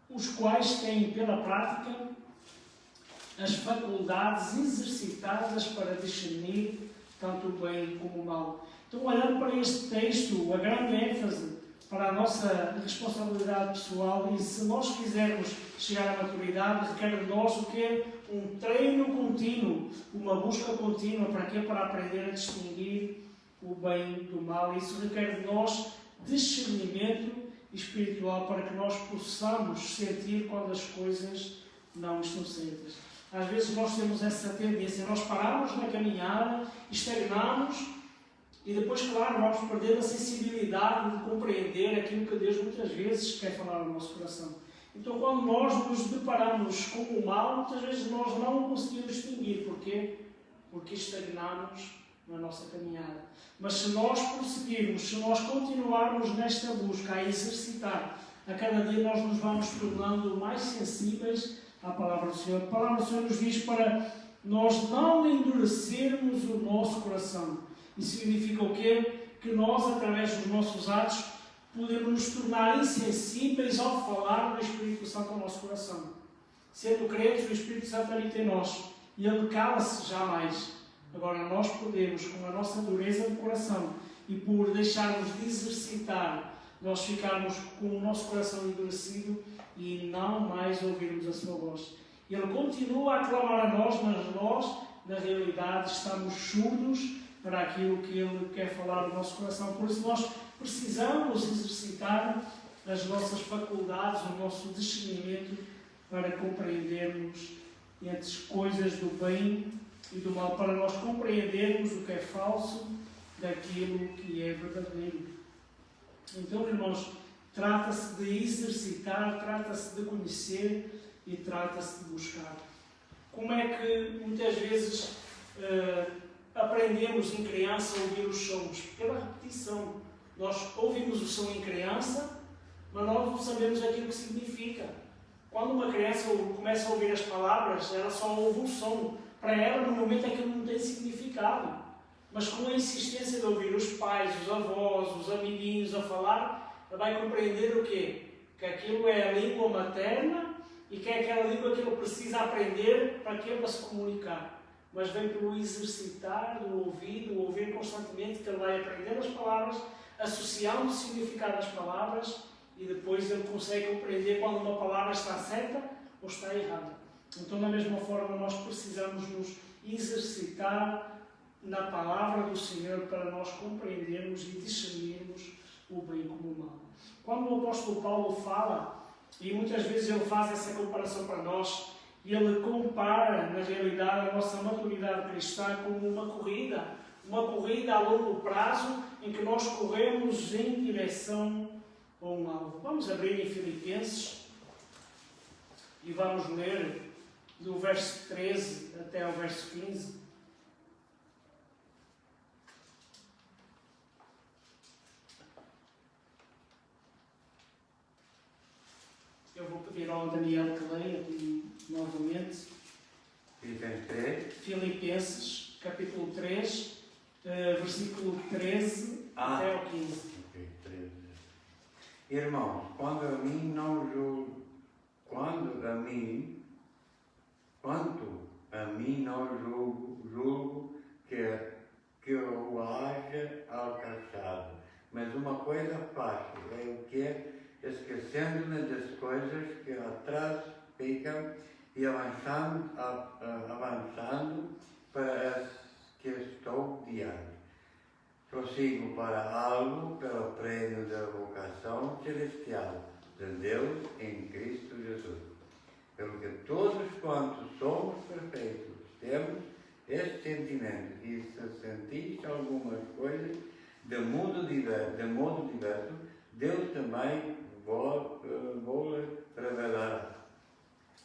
os quais têm pela prática as faculdades exercitadas para discernir tanto o bem como o mal. Então, olhando para este texto, a grande ênfase para a nossa responsabilidade pessoal, e se nós quisermos chegar à maturidade, requer de nós o quê? Um treino contínuo, uma busca contínua, para quê? Para aprender a distinguir o bem do mal. Isso requer de nós discernimento espiritual para que nós possamos sentir quando as coisas não estão certas. Às vezes nós temos essa tendência, nós paramos na caminhada, estagnamos e depois, claro, vamos perder a sensibilidade de compreender aquilo que Deus muitas vezes quer falar no nosso coração. Então, quando nós nos deparamos com o mal, muitas vezes nós não conseguimos distinguir. Porquê? Porque estagnamos na nossa caminhada. Mas se nós prosseguirmos, se nós continuarmos nesta busca, a exercitar, a cada dia nós nos vamos tornando mais sensíveis à palavra do Senhor. A palavra do Senhor nos diz para nós não endurecermos o nosso coração. Isso significa o quê? Que nós, através dos nossos atos, podemos nos tornar insensíveis ao falar do Espírito Santo ao nosso coração. Sendo crentes, o Espírito Santo habita em nós e Ele cala-se jamais. Agora, nós podemos, com a nossa dureza de coração e por deixarmos de exercitar, nós ficarmos com o nosso coração endurecido e não mais ouvirmos a sua voz. Ele continua a clamar a nós, mas nós, na realidade, estamos surdos para aquilo que Ele quer falar no nosso coração. Por isso nós precisamos exercitar as nossas faculdades, o nosso discernimento para compreendermos entre as coisas do bem e do mal, para nós compreendermos o que é falso daquilo que é verdadeiro. Então, irmãos, trata-se de exercitar, trata-se de conhecer e trata-se de buscar. Como é que muitas vezes aprendemos em criança a ouvir os sons? Pela repetição. Nós ouvimos o som em criança, mas nós não sabemos aquilo que significa. Quando uma criança começa a ouvir as palavras, ela só ouve um som. para ela, no momento, aquilo não tem significado. Mas com a insistência de ouvir os pais, os avós, os amiguinhos a falar, ela vai compreender o quê? Que aquilo é a língua materna e que é aquela língua que ele precisa aprender para que ele para se comunicar. Mas vem pelo exercitar do ouvir constantemente, que ele vai aprender as palavras, associando o significado das palavras, e depois ele consegue compreender quando uma palavra está certa ou está errada. Então, da mesma forma, nós precisamos nos exercitar na palavra do Senhor para nós compreendermos e discernirmos o bem como o mal. Quando o apóstolo Paulo fala, e muitas vezes ele faz essa comparação para nós, e ele compara, na realidade, a nossa maturidade cristã como uma corrida a longo prazo, em que nós corremos em direção a um alvo. Vamos abrir em Filipenses e vamos ler do verso 13 até ao verso 15. Eu vou pedir ao Daniel que leia novamente. Filipenses, capítulo 3, versículo 13 até ao 15. Ok, 13. Irmãos, quanto a mim não julgo que eu haja alcançado. Mas uma coisa faço, é o que, esquecendo-me das coisas que atrás ficam e avançando para as que estou diante. Prossigo para algo pelo prêmio da vocação celestial de Deus em Cristo Jesus. Pelo que todos quantos somos perfeitos temos este sentimento, e se sentis algumas coisas de modo diverso, Deus também vos revelará.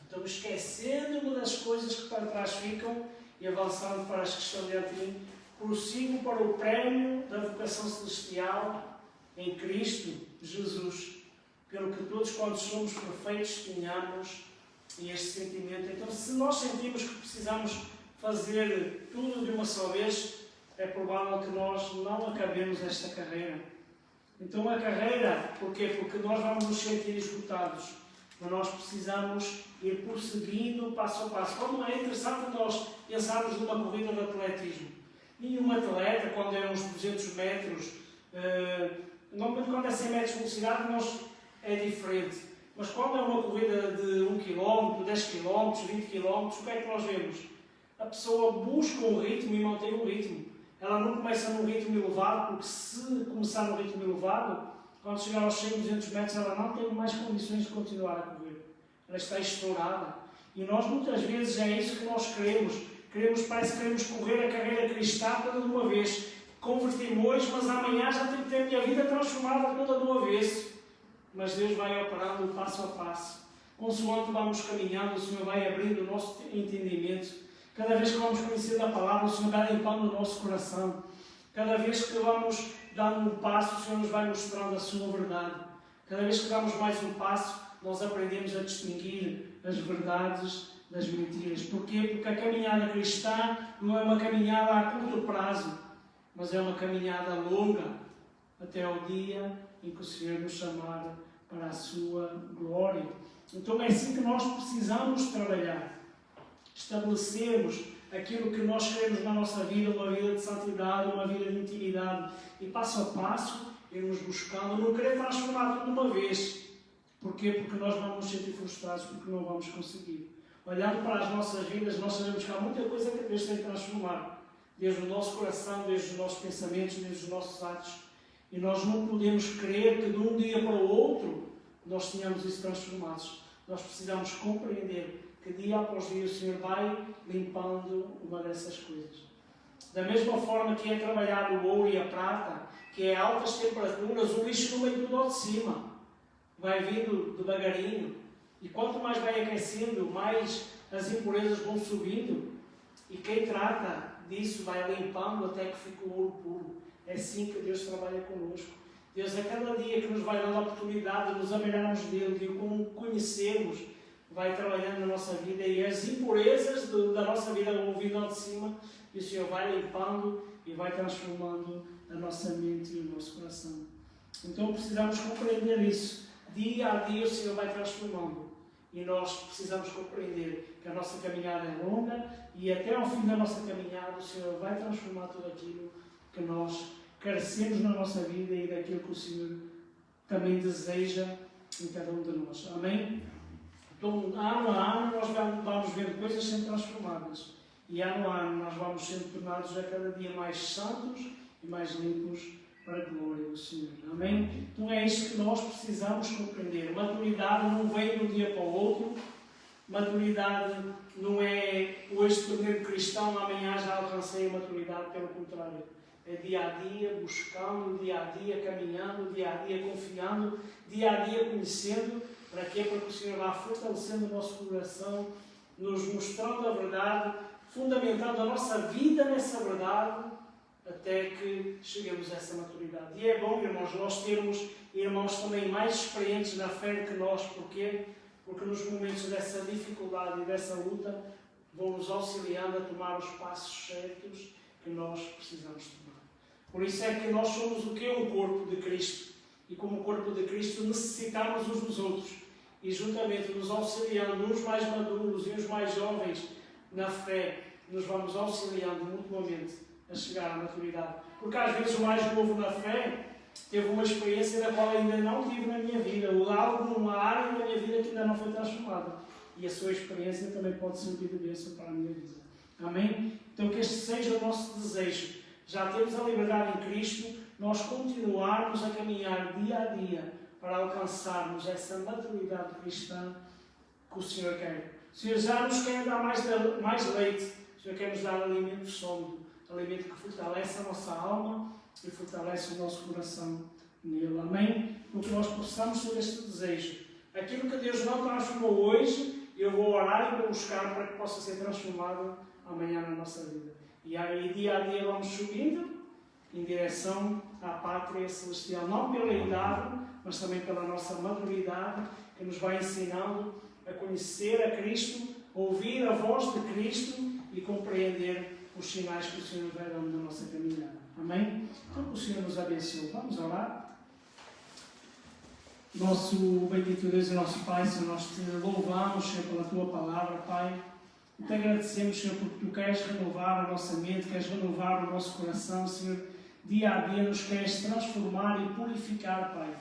Então, esquecendo-me das coisas que para trás ficam e avançando para as que estão diante de mim, prossigo para o prémio da vocação celestial em Cristo Jesus, pelo que todos, quando somos perfeitos, tenhamos este sentimento. Então, se nós sentimos que precisamos fazer tudo de uma só vez, é provável que nós não acabemos esta carreira. Então, a carreira, porquê? Porque nós vamos nos sentir esgotados, mas nós precisamos ir prosseguindo passo a passo. Como é interessante nós pensarmos numa corrida de atletismo. Nenhum atleta, quando é uns 200 metros, normalmente quando é 100 metros de velocidade, é diferente. Mas quando é uma corrida de 1 km, 10 km, 20 km, o que é que nós vemos? A pessoa busca um ritmo e mantém um ritmo. Ela não começa num ritmo elevado, porque se começar num ritmo elevado, quando chegar aos 100, 200 metros, ela não tem mais condições de continuar a correr. Ela está estourada. E nós, muitas vezes, é isso que nós queremos. Parece que queremos correr a carreira cristã toda de uma vez. Converti-me hoje, mas amanhã já tenho que ter a minha vida transformada toda de uma vez. Mas Deus vai operando passo a passo. Consoante vamos caminhando, o Senhor vai abrindo o nosso entendimento. Cada vez que vamos conhecendo a palavra, o Senhor vai limpando o nosso coração. Cada vez que vamos dando um passo, o Senhor nos vai mostrando a sua verdade. Cada vez que damos mais um passo, nós aprendemos a distinguir as verdades das mentiras. Porquê? Porque a caminhada cristã não é uma caminhada a curto prazo, mas é uma caminhada longa, até ao dia em que o Senhor nos chamar para a sua glória. Então é assim que nós precisamos trabalhar. Estabelecermos aquilo que nós queremos na nossa vida, uma vida de santidade, uma vida de intimidade, e passo a passo irmos buscando, não querer transformar tudo de uma vez. Porquê? Porque nós vamos nos sentir frustrados, porque não vamos conseguir. Olhando para as nossas vidas, nós sabemos que há muita coisa que Deus tem que transformar, desde o nosso coração, desde os nossos pensamentos, desde os nossos atos. E nós não podemos crer que de um dia para o outro nós tenhamos isso transformados. Nós precisamos compreender que dia após dia o Senhor vai limpando uma dessas coisas. Da mesma forma que é trabalhado o ouro e a prata, que é altas temperaturas, o lixo não vem tudo ao de cima. Vai vindo devagarinho. E quanto mais vai aquecendo, mais as impurezas vão subindo. E quem trata disso vai limpando até que fica o ouro puro. É assim que Deus trabalha conosco. Deus, a cada dia que nos vai dando a oportunidade de nos amirarmos dele, de o conhecermos, vai trabalhando na nossa vida e as impurezas da nossa vida vão vindo ao de cima e o Senhor vai limpando e vai transformando a nossa mente e o nosso coração. Então precisamos compreender isso. Dia a dia o Senhor vai transformando e nós precisamos compreender que a nossa caminhada é longa e até ao fim da nossa caminhada o Senhor vai transformar tudo aquilo que nós carecemos na nossa vida e daquilo que o Senhor também deseja em cada um de nós. Amém? Então, ano a ano, nós vamos vendo coisas sendo transformadas. E ano a ano, nós vamos sendo tornados a cada dia mais santos e mais limpos para a glória do Senhor. Amém? Então, é isso que nós precisamos compreender. Maturidade não vem de um dia para o outro. Maturidade não é hoje tornei-me cristão, amanhã já alcancei a maturidade. Pelo contrário. É dia a dia, buscando, dia a dia, caminhando, dia a dia, confiando, dia a dia, conhecendo. Para quê? Para que o Senhor vá fortalecendo o nosso coração, nos mostrando a verdade, fundamentando a nossa vida nessa verdade, até que cheguemos a essa maturidade. E é bom, irmãos, nós termos irmãos também mais experientes na fé que nós. Porquê? Porque nos momentos dessa dificuldade e dessa luta, vão nos auxiliando a tomar os passos certos que nós precisamos tomar. Por isso é que nós somos o que é um corpo de Cristo. E como corpo de Cristo necessitamos uns dos outros. E juntamente nos auxiliando, uns mais maduros e uns mais jovens na fé, nos vamos auxiliando mutuamente a chegar à maturidade. Porque às vezes o mais novo na fé teve uma experiência da qual ainda não tive na minha vida, ou algo numa área da minha vida que ainda não foi transformada. E a sua experiência também pode servir de bênção para a minha vida. Amém? Então que este seja o nosso desejo. Já temos a liberdade em Cristo, nós continuarmos a caminhar dia a dia para alcançarmos essa maturidade cristã que o Senhor quer. O Senhor já nos quer dar mais leite, o Senhor quer nos dar alimento sólido, alimento que fortalece a nossa alma e fortalece o nosso coração nele. Amém? Porque nós possamos ter este desejo. Aquilo que Deus não transformou hoje, eu vou orar e vou buscar para que possa ser transformado amanhã na nossa vida. E aí, dia a dia, vamos subindo em direção à pátria celestial, não pela idade, mas também pela nossa maturidade, que nos vai ensinando a conhecer a Cristo, ouvir a voz de Cristo e compreender os sinais que o Senhor vai dando na nossa caminhada. Amém? Então, que o Senhor nos abençoe. Vamos orar? Nosso bendito Deus e nosso Pai, Senhor, nós te louvamos, Senhor, pela Tua palavra, Pai. Te agradecemos, Senhor, porque Tu queres renovar a nossa mente, queres renovar o nosso coração, Senhor. Dia a dia nos queres transformar e purificar, Pai.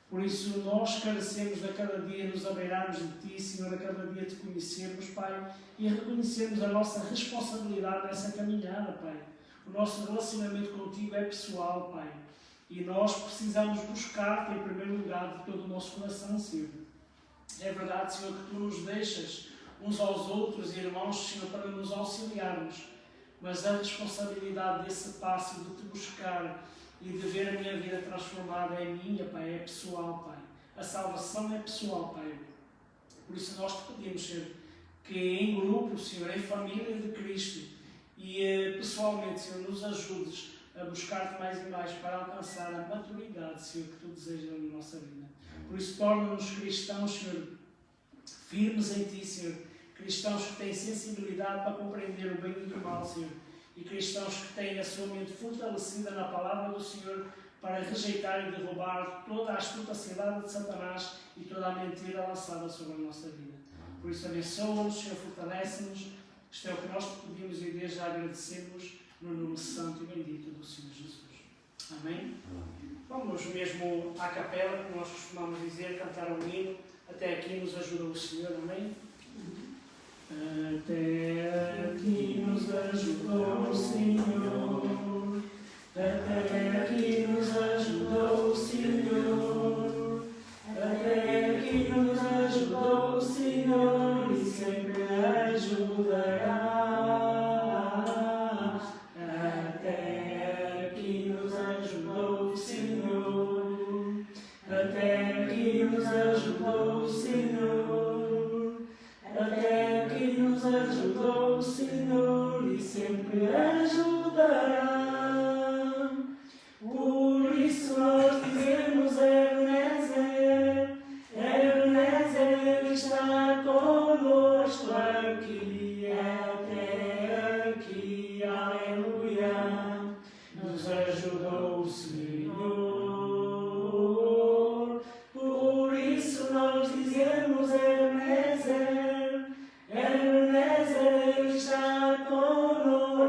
Por isso, nós carecemos a cada dia nos abeirarmos de Ti, Senhor, a cada dia Te conhecermos, Pai, e reconhecermos a nossa responsabilidade nessa caminhada, Pai. O nosso relacionamento contigo é pessoal, Pai, e nós precisamos buscar-Te em primeiro lugar de todo o nosso coração, Senhor. É verdade, Senhor, que Tu nos deixas uns aos outros, irmãos, Senhor, para nos auxiliarmos, mas a responsabilidade desse passo de Te buscar e de ver a minha vida transformada é minha, Pai, é pessoal, Pai. A salvação é pessoal, Pai. Por isso nós Te pedimos, Senhor, que em grupo, Senhor, em família de Cristo e pessoalmente, Senhor, nos ajudes a buscar-Te mais e mais para alcançar a maturidade, Senhor, que Tu desejas na nossa vida. Por isso torna-nos cristãos, Senhor, firmes em Ti, Senhor. Cristãos que têm sensibilidade para compreender o bem e o mal, Senhor. E cristãos que têm a sua mente fortalecida na palavra do Senhor para rejeitar e derrubar toda a astuta cilada de Satanás e toda a mentira lançada sobre a nossa vida. Por isso, abençoa-nos, Senhor, fortalece-nos. Isto é o que nós te pedimos e desde já agradecemos no nome santo e bendito do Senhor Jesus. Amém? Vamos mesmo à capela, como nós costumamos dizer, cantar um hino. Até aqui nos ajuda o Senhor. Amém? Até aqui nos ajudou o Senhor, até aqui nos ajudou o Senhor, até aqui nos ajudou o Senhor e sempre ajudará. Até aqui nos ajudou o Senhor, até aqui nos ajudou o Senhor, até aqui nos ajudou o Senhor e sempre ajudará. Por isso nós dizemos Ebenezer, Ebenezer está conosco.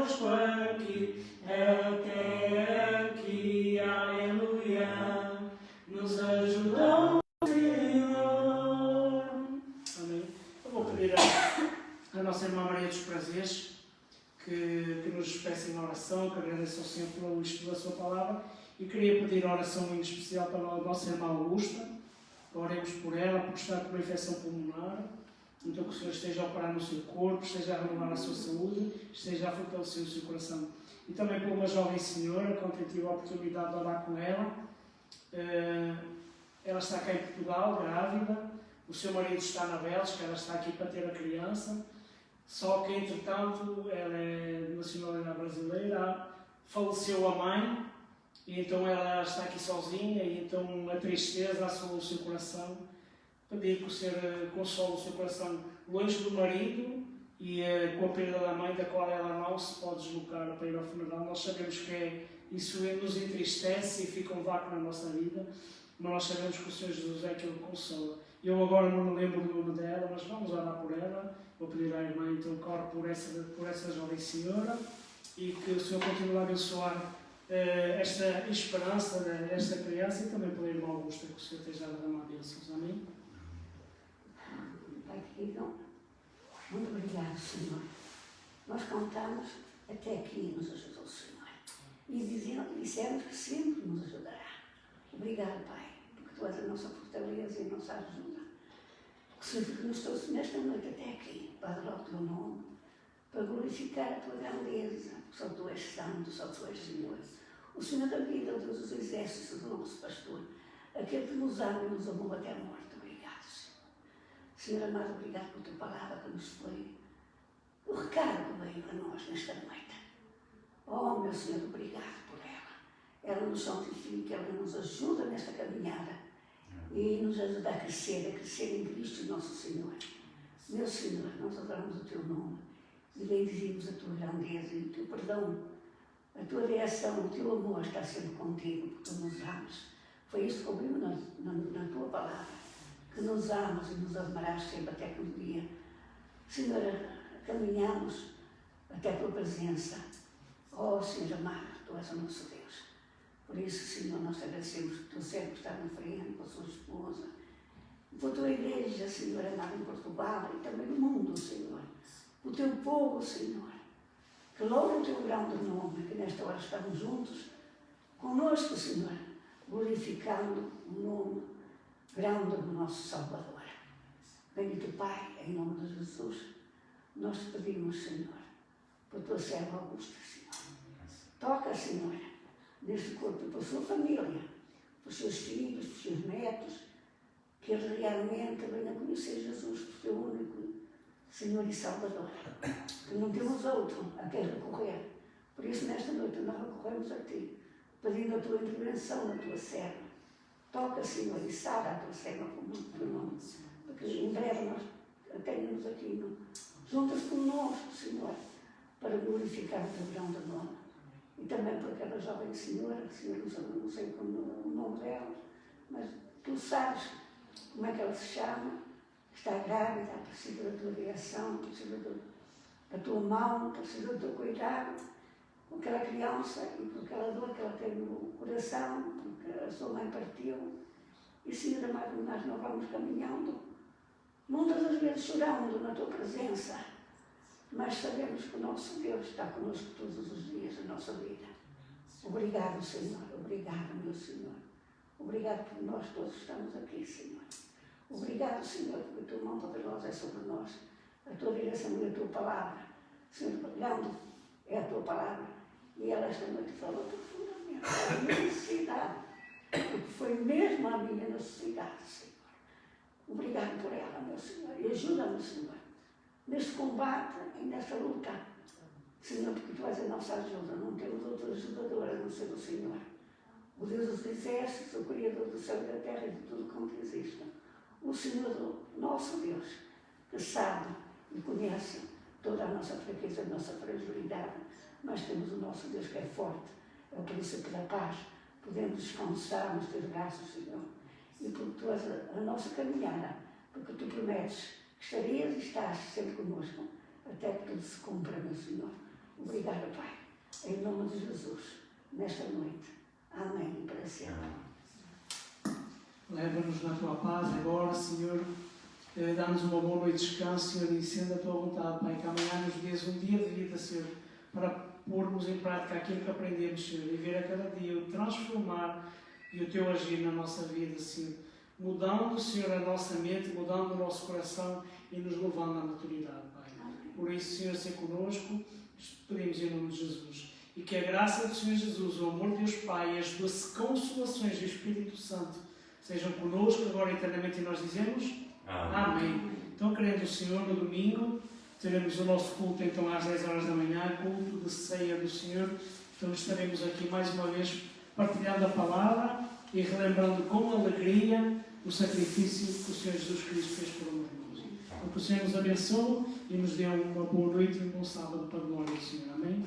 conosco aqui, até aqui, aleluia, nos ajudou o Senhor. Amém. Eu vou pedir a nossa irmã Maria dos Prazeres que nos peça em oração, que agradeça ao Senhor pelo estudo da sua palavra, e queria pedir oração em especial para a nossa irmã Augusta. Oremos por ela, porque está com uma infecção pulmonar. Então que o Senhor esteja a operar no seu corpo, esteja a renovar a sua saúde, esteja a fortalecer o seu coração. E também por uma jovem senhora, com quem tive a oportunidade de orar com ela. Ela está cá em Portugal, grávida. O seu marido está na Bélgica, ela está aqui para ter a criança. Só que, entretanto, ela é de nacionalidade brasileira, faleceu a mãe, e então ela está aqui sozinha, e então a tristeza assolou o seu coração. Pedir que o Senhor console o seu coração longe do marido e com a perda da mãe, da qual ela não se pode deslocar para ir ao funeral. Nós sabemos que isso nos entristece e fica um vácuo na nossa vida, mas nós sabemos que o Senhor Jesus é aquele que consola. Eu agora não me lembro do nome dela, mas vamos orar por ela. Vou pedir à irmã então que ore por essa jovem senhora e que o Senhor continue a abençoar esta esperança desta criança, e também pela irmã Augusta, que o Senhor esteja a derramar bênçãos. Amém? Pai querido, muito obrigado, Senhor. Nós cantamos até aqui nos ajudou o Senhor. E dissemos que sempre nos ajudará. Obrigado, Pai, porque Tu és a nossa fortaleza e a nossa ajuda. O Senhor que nos trouxe nesta noite até aqui, para adorar o Teu nome, para glorificar a Tua grandeza, porque só Tu és santo, só Tu és Senhor. O Senhor da vida, o Deus dos exércitos, o nosso pastor, aquele que nos ama e nos amou até a morte. Senhor amado, obrigado por Tua palavra que nos foi o recado que veio a nós nesta noite. Oh, meu Senhor, obrigado por ela. Ela nos santifica, ela nos ajuda nesta caminhada e nos ajuda a crescer em Cristo nosso Senhor. Meu Senhor, nós adoramos o Teu nome e bendizimos a Tua grandeza e o Teu perdão, a Tua direção, o Teu amor está sempre contigo, porque Tu nos amas. Foi isso que ouvimos na Tua palavra. Que nos amas e nos amarás sempre até que um dia, Senhor, caminhamos até a Tua presença. Oh, Senhor amado, Tu és o nosso Deus. Por isso, Senhor, nós te agradecemos que Tu sempre estás na frente com a sua esposa, por Tua igreja, Senhor amado, em Portugal e também no mundo, Senhor. O Teu povo, Senhor, que louva o Teu grande nome, que nesta hora estamos juntos, conosco, Senhor, glorificando o nome grande do nosso Salvador. Bendito Pai, em nome de Jesus, nós te pedimos, Senhor, por Tua serva Augusta, Senhor. Toca, Senhor, neste corpo, por sua família, por seus filhos, por seus netos, que eles realmente venham conhecer Jesus, por Teu único Senhor e Salvador, que não temos outro a quem recorrer. Por isso, nesta noite, nós recorremos a Ti, pedindo a Tua intervenção na Tua serva. Toca, Senhor, e sara a Tua serva com muito Teu nome, porque em breve nós tenhamos aqui juntas conosco, Senhor, para glorificar o Teu grande nome. E também por aquela jovem senhora, Senhor, não sei como o nome dela, mas Tu sabes como é que ela se chama, está grávida, precisa da Tua direção, precisa da Tua mão, precisa do Teu cuidado, com aquela criança e por aquela dor que ela tem no coração, porque a sua mãe partiu. E, Senhor amado, nós não vamos caminhando, muitas das vezes chorando na Tua presença, mas sabemos que o nosso Deus está conosco todos os dias da nossa vida. Obrigado, Senhor, obrigado, meu Senhor. Obrigado por nós todos estamos aqui, Senhor. Obrigado, Senhor, porque a Tua mão poderosa é sobre nós, a Tua direção e a Tua palavra. Senhor, grande é a Tua palavra. E ela esta noite falou profundamente a minha necessidade, porque foi mesmo a minha necessidade, Senhor. Obrigado por ela, meu Senhor, e ajuda-me, Senhor, neste combate e nesta luta, Senhor, porque Tu és a nossa ajuda, não temos outra ajudadora a não ser o Senhor, o Deus dos exércitos, o Criador do céu e da terra e de tudo quanto existe, o Senhor, nosso Deus, que sabe e conhece toda a nossa fraqueza, a nossa fragilidade, mas temos o nosso Deus que é forte, é o príncipe da paz. Podemos descansar nos Teus braços, Senhor. E porque Tu és a nossa caminhada, porque Tu prometes que estarias e estás sempre conosco, até que tudo se cumpra, meu Senhor. Obrigada, Pai. Em nome de Jesus, nesta noite. Amém. E para sempre. Leva-nos na tua paz agora, Senhor. Dá-nos uma boa noite de descanso, Senhor, e sendo a tua vontade, Pai, que amanhã nos dês um dia de vida, Senhor, para pormos em prática aquilo que aprendemos, Senhor, e ver a cada dia o transformar e o teu agir na nossa vida, Senhor. Mudando, Senhor, a nossa mente, mudando o nosso coração e nos levando à maturidade, Pai. Por isso, Senhor, seja conosco, pedimos em nome de Jesus. E que a graça do Senhor Jesus, o amor de Deus Pai e as duas consolações do Espírito Santo sejam conosco agora eternamente, e nós dizemos Amém. Então, querendo o Senhor, no domingo teremos o nosso culto então às 10 horas da manhã, culto de ceia do Senhor. Então estaremos aqui mais uma vez partilhando a palavra e relembrando com alegria o sacrifício que o Senhor Jesus Cristo fez por nós. Então, que o Senhor nos abençoe e nos dê uma boa noite e um bom sábado para a glória do Senhor. Amém.